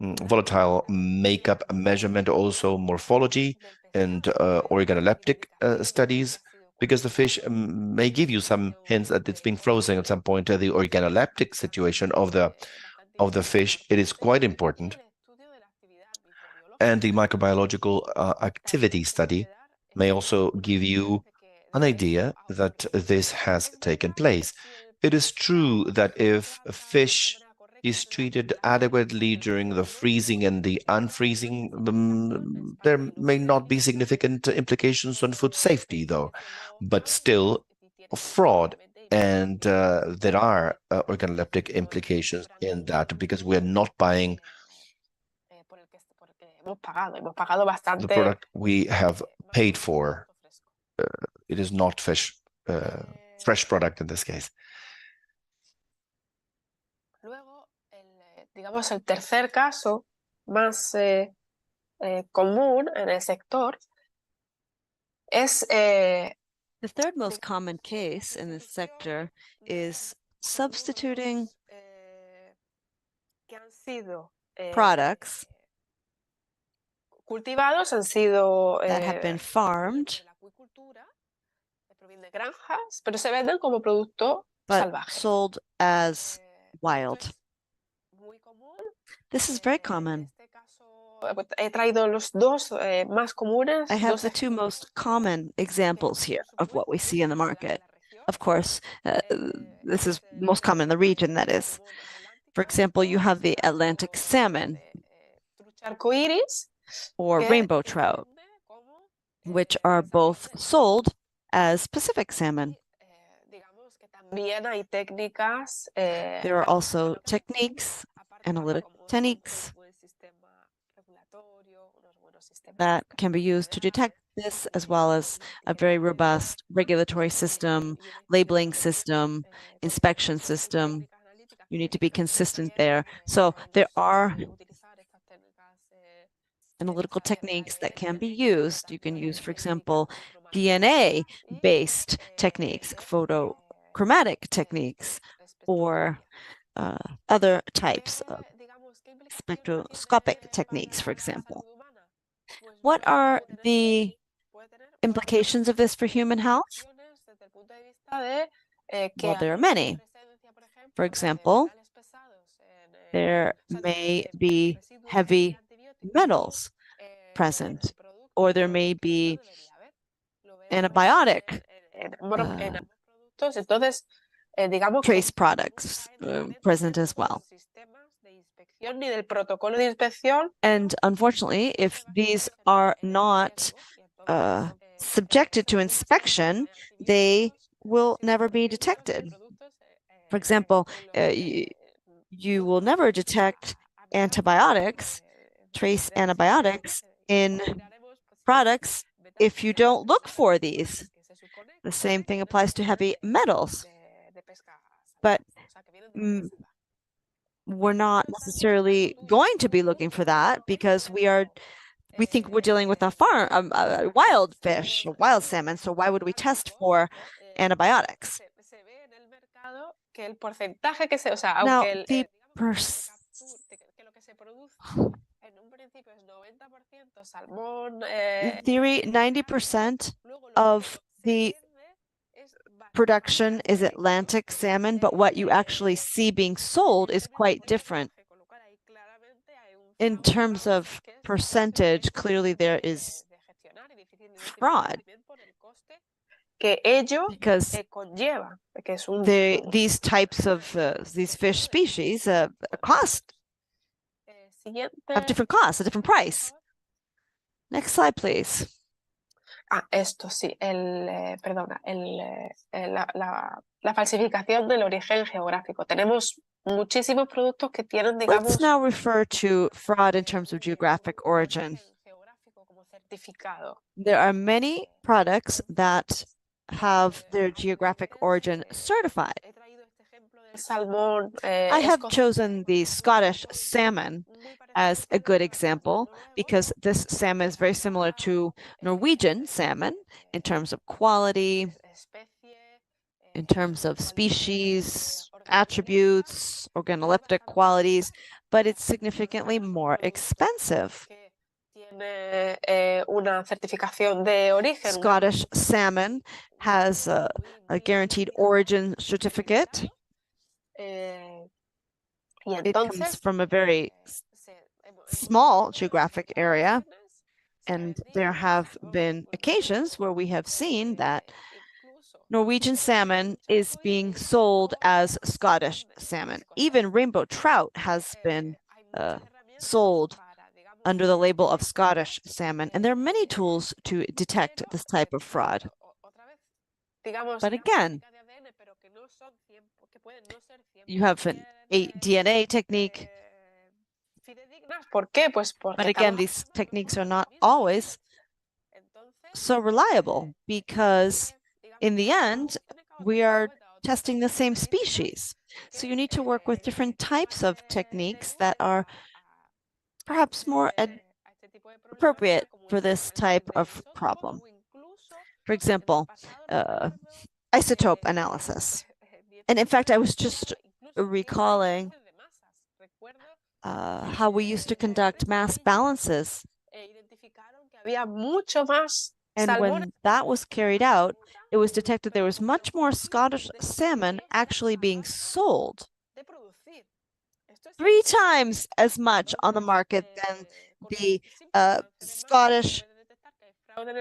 volatile makeup measurement, also morphology and organoleptic studies, because the fish may give you some hints that it's being frozen at some point. The organoleptic situation of the of the fish, it is quite important. And the microbiological activity study may also give you an idea that this has taken place. It is true that if a fish is treated adequately during the freezing and the unfreezing, there may not be significant implications on food safety, though. But still, fraud and there are organoleptic implications in that because we're not buying the product we have paid for. It is not fish, fresh product in this case. Digamos, el tercer caso más común en el sector es the third most common case in this sector is substituting products cultivados, han sido that have been farmed provienen de granjas, pero se venden como producto but salvaje. sold as wild. This is very common. He traído los dos más comunes. I have the two most common examples here of what we see in the market. Of course, this is most common in the region, that is. For example, you have the Atlantic salmon or rainbow trout, which are both sold as Pacific salmon. There are also techniques, analytic techniques, that can be used to detect this, as well as a very robust regulatory system, labeling system, inspection system. You need to be consistent there. So there are analytical techniques that can be used. You can use, for example, DNA-based techniques, photochromatic techniques, or other types of spectroscopic techniques, for example. What are the implications of this for human health? Well, there are many. For example, there may be heavy metals present, or there may be antibiotic trace products present as well. And unfortunately, if these are not subjected to inspection, they will never be detected. For example, you will never detect antibiotics, trace antibiotics in products if you don't look for these. The same thing applies to heavy metals. But we're not necessarily going to be looking for that because we think we're dealing with a wild fish, a wild salmon. So why would we test for antibiotics? Now, in theory, 90% of the production is Atlantic salmon, but what you actually see being sold is quite different. In terms of percentage, clearly there is fraud because these types of these fish species have different costs, a different price. Next slide, please. Esto sí, perdona, la falsificación del origen geográfico. Tenemos muchísimos productos que tienen, digamos, let's now refer to fraud in terms of geographic origin. There are many products that have their geographic origin certified. I have chosen the Scottish salmon as a good example because this salmon is very similar to Norwegian salmon in terms of quality, in terms of species, attributes, organoleptic qualities, but it's significantly more expensive. Scottish salmon has a guaranteed origin certificate. It comes from a very small geographic area, and there have been occasions where we have seen that Norwegian salmon is being sold as Scottish salmon. Even rainbow trout has been sold under the label of Scottish salmon, and there are many tools to detect this type of fraud. But again, you have a DNA technique. But again, these techniques are not always so reliable because in the end, we are testing the same species. So you need to work with different types of techniques that are perhaps more appropriate for this type of problem. For example, isotope analysis. And in fact, I was just recalling how we used to conduct mass balances. And when that was carried out, it was detected there was much more Scottish salmon actually being sold. 3 times as much on the market than the Scottish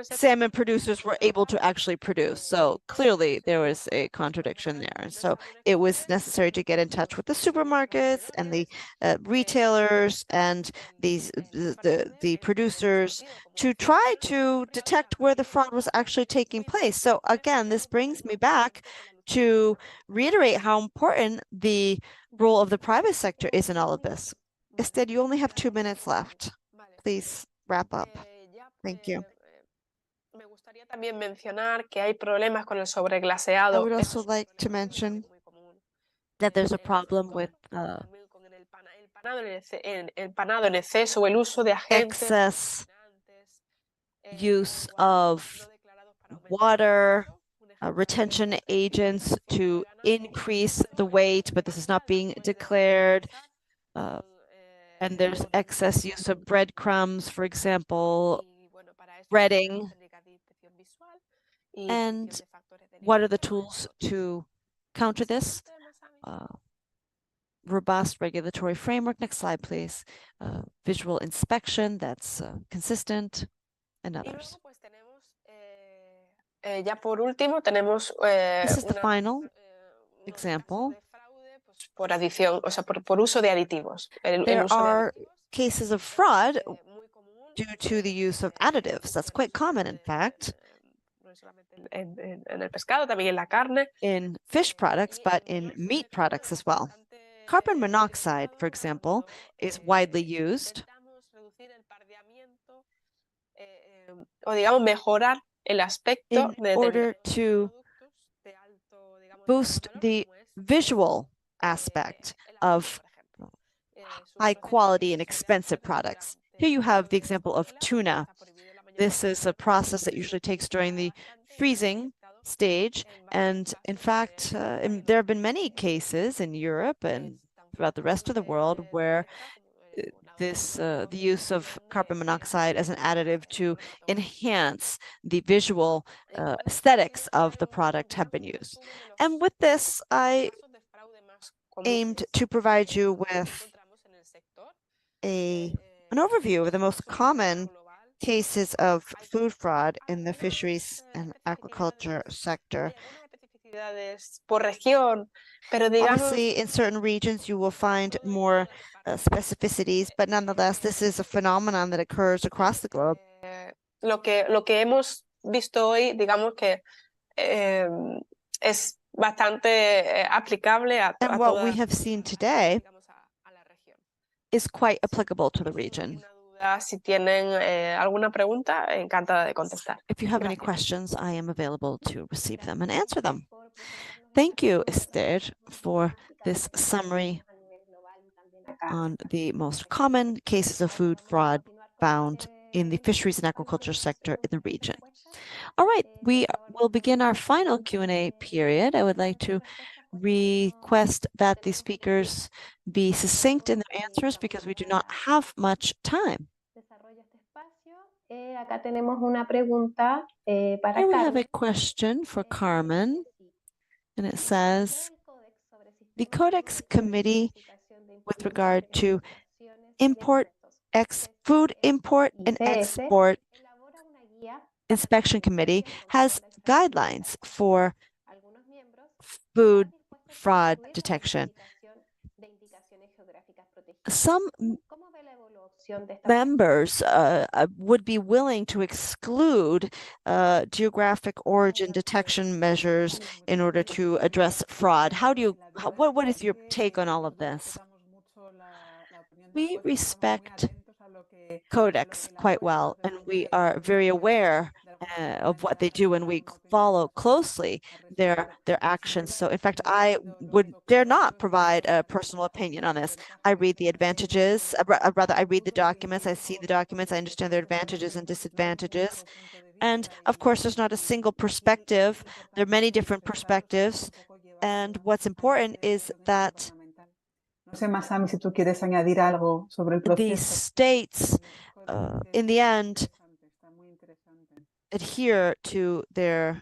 salmon producers were able to actually produce. So clearly there was a contradiction there. So it was necessary to get in touch with the supermarkets and the retailers and the producers to try to detect where the fraud was actually taking place. So again, this brings me back to reiterate how important the role of the private sector is in all of this. Instead, you only have 2 minutes left. Please wrap up. Thank you. I would also like to mention that there's a problem with excess use of water, retention agents to increase the weight, but this is not being declared. And there's excess use of breadcrumbs, for example, breading. And what are the tools to counter this? Robust regulatory framework. Next slide, please. Visual inspection that's consistent, and others. This is the final example. There are cases of fraud due to the use of additives. That's quite common, in fact, in fish products, but in meat products as well. Carbon monoxide, for example, is widely used in order to boost the visual aspect of high quality and expensive products. Here you have the example of tuna. This is a process that usually takes during the freezing stage. And in fact, there have been many cases in Europe and throughout the rest of the world where the use of carbon monoxide as an additive to enhance the visual aesthetics of the product have been used. And with this, I aimed to provide you with an overview of the most common cases of food fraud in the fisheries and aquaculture sector. Obviously, in certain regions, you will find more specificities, but nonetheless, this is a phenomenon that occurs across the globe. Lo que hemos visto hoy, digamos que es bastante aplicable a and what we have seen today is quite applicable to the region. Si tienen alguna pregunta, encantada de contestar. If you have any questions, I am available to receive them and answer them. Thank you, Esther, for this summary on the most common cases of food fraud found in the fisheries and aquaculture sector in the region. All right, we will begin our final Q&A period. I would like to request that the speakers be succinct in their answers because we do not have much time. Here we have a question for Carmen, and it says, the Codex Committee with regard to food import and export inspection committee has guidelines for food fraud detection. Some members would be willing to exclude geographic origin detection measures in order to address fraud. What is your take on all of this? We respect Codex quite well, and we are very aware of what they do, and we follow closely their actions. So in fact, I would dare not provide a personal opinion on this. I read the advantages, rather I read the documents, I see the documents, I understand their advantages and disadvantages. And of course, there's not a single perspective. There are many different perspectives. And what's important is that the states, in the end, adhere to their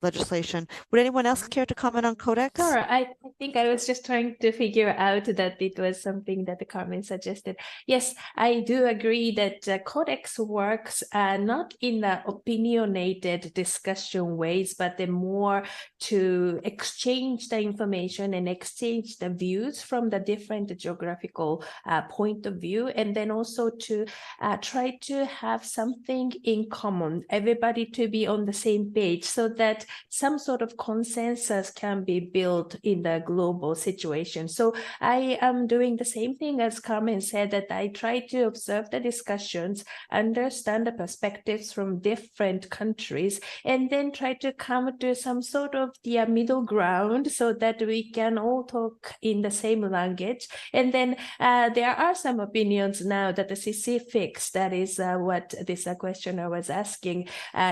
legislation. Would anyone else care to comment on Codex? Sure. I think I was just trying to figure out that it was something that the Carmen suggested. Yes, I do agree that Codex works not in the opinionated discussion ways, but the more to exchange the information and exchange the views from the different geographical point of view, and then also to try to have something in common, everybody to be on the same page, so that some sort of consensus can be built in the global situation. So I am doing the same thing as Carmen said, that I try to observe the discussions, understand the perspectives from different countries, and then try to come to some sort of the middle ground so that we can all talk in the same language. And then there are some opinions now that the specifics, that is what this questioner was asking,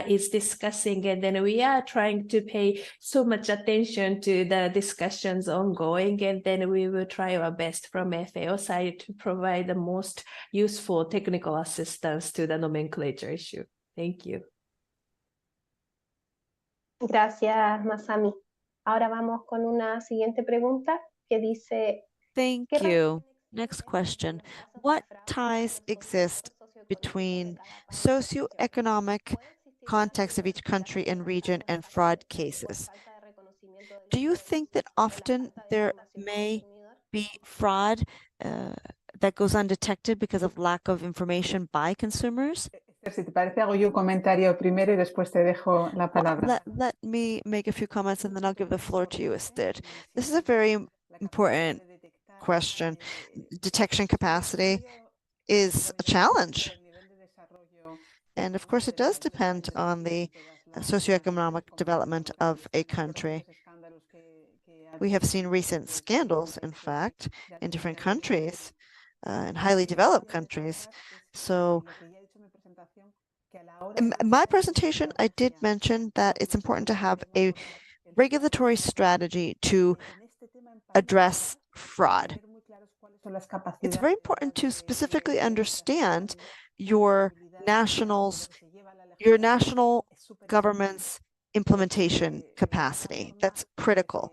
is discussing, and then we are trying to pay so much attention to the discussions ongoing, and then we will try our best from FAO side to provide the most useful technical assistance to the nomenclature issue. Thank you. Gracias, Masami. Ahora vamos con una siguiente pregunta que dice, thank you. Next question. What ties exist between socioeconomic context of each country and region and fraud cases? Do you think that often there may be fraud that goes undetected because of lack of information by consumers? Let me make a few comments and then I'll give the floor to you, Esther. This is a very important question. Detection capacity is a challenge. And of course, it does depend on the socioeconomic development of a country. We have seen recent scandals, in fact, in different countries, in highly developed countries. So in my presentation, I did mention that it's important to have a regulatory strategy to address fraud. It's very important to specifically understand your national government's implementation capacity. That's critical,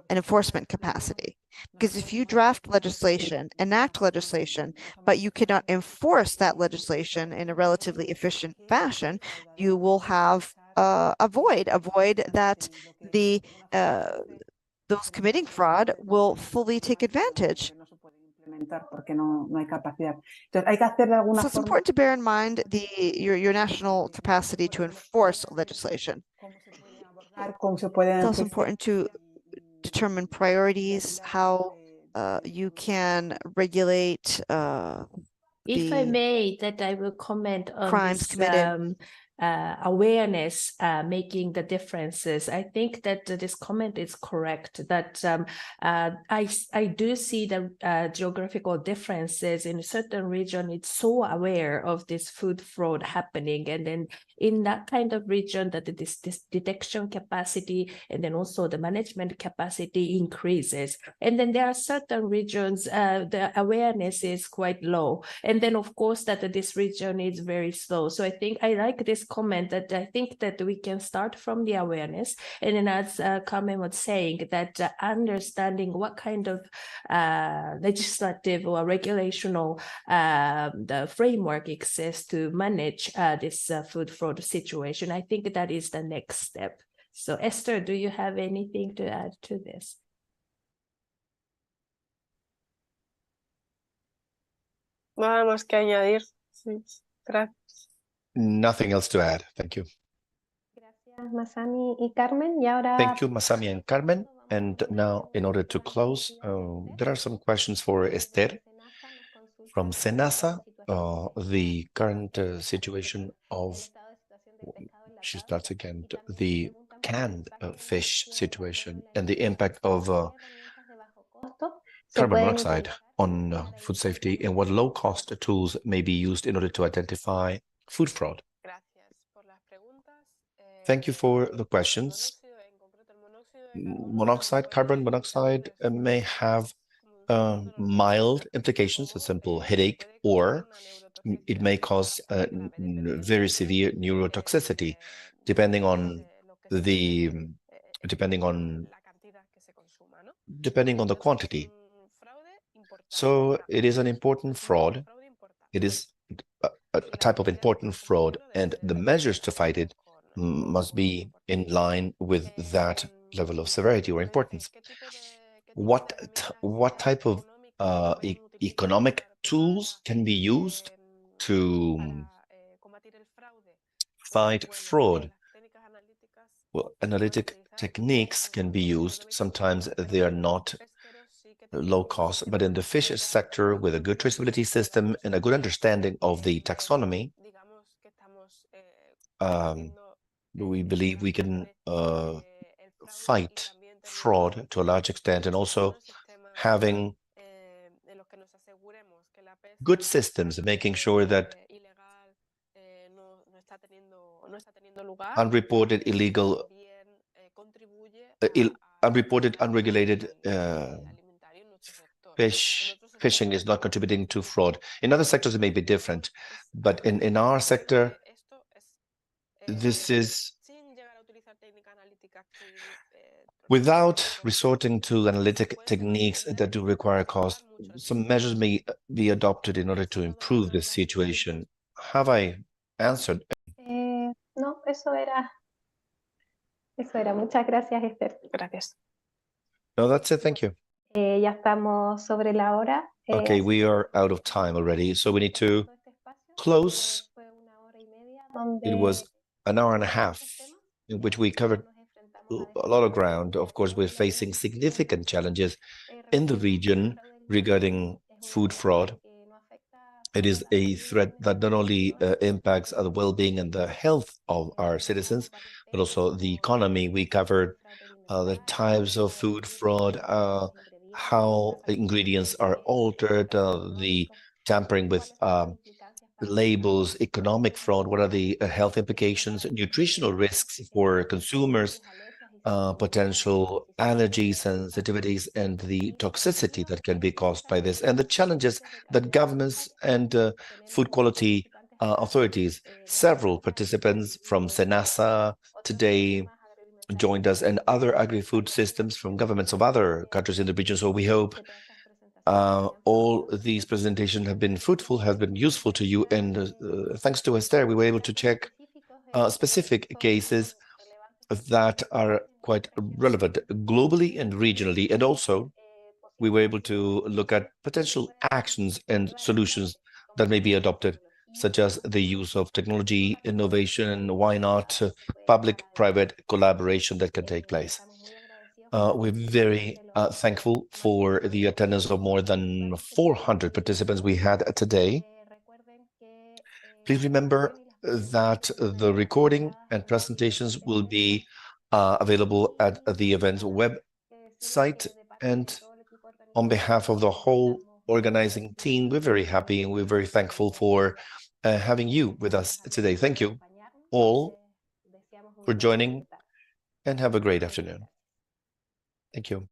and enforcement capacity. Because if you draft legislation, enact legislation, but you cannot enforce that legislation in a relatively efficient fashion, you will have a void that those committing fraud will fully take advantage. So it's important to bear in mind your national capacity to enforce legislation. It's also important to determine priorities, how you can regulate if I may, that I will comment on crimes this committed. Awareness making the differences. I think that this comment is correct, that I do see the geographical differences in a certain region. It's so aware of this food fraud happening, and then in that kind of region that this detection capacity and then also the management capacity increases. And then there are certain regions the awareness is quite low, and then of course that this region is very slow. So I think I like this comment that I think that we can start from the awareness. And then as Carmen was saying, that understanding what kind of legislative or regulational the framework exists to manage this food fraud situation, I think that is the next step. So Esther, do you have anything to add to this? Nada más que añadir. Sí, gracias. Nothing else to add. Thank you. Gracias, Masami y Carmen. Y ahora, Thank you, Masami and Carmen. And now, in order to close, there are some questions for Esther from Senasa, the current situation of, she starts again, the canned fish situation and the impact of carbon monoxide on food safety, and what low-cost tools may be used in order to identify food fraud. Thank you for the questions. Carbon monoxide may have mild implications, a simple headache, or it may cause very severe neurotoxicity, depending on the quantity. So it is an important fraud. It is a type of important fraud, and the measures to fight it must be in line with that level of severity or importance. What type of economic tools can be used to fight fraud? Well, analytic techniques can be used. Sometimes they are not low cost, but in the fish sector, with a good traceability system and a good understanding of the taxonomy, we believe we can fight fraud to a large extent, and also having good systems, making sure that unreported illegal, unreported unregulated fishing is not contributing to fraud. In other sectors, it may be different, but in our sector, this is without resorting to analytic techniques that do require cost. Some measures may be adopted in order to improve this situation. Have I answered? No, eso era. Muchas gracias, Esther. Gracias. No, that's it. Thank you. Ya estamos sobre la hora. Okay, we are out of time already, so we need to close. It was an hour and a half in which we covered a lot of ground. Of course, we're facing significant challenges in the region regarding food fraud. It is a threat that not only impacts the well-being and the health of our citizens, but also the economy. We covered the types of food fraud, how ingredients are altered, the tampering with labels, economic fraud, what are the health implications, nutritional risks for consumers, potential allergy sensitivities, and the toxicity that can be caused by this, and the challenges that governments and food quality authorities. Several participants from Senasa today joined us, and other agri-food systems from governments of other countries in the region. So we hope all these presentations have been fruitful, have been useful to you, and thanks to Esther, we were able to check specific cases that are quite relevant globally and regionally, and also we were able to look at potential actions and solutions that may be adopted, such as the use of technology, innovation, and why not public-private collaboration that can take place. We're very thankful for the attendance of more than 400 participants we had today. Please remember that the recording and presentations will be available at the event's website. And on behalf of the whole organizing team, we're very happy and we're very thankful for having you with us today. Thank you all for joining, and have a great afternoon. Thank you.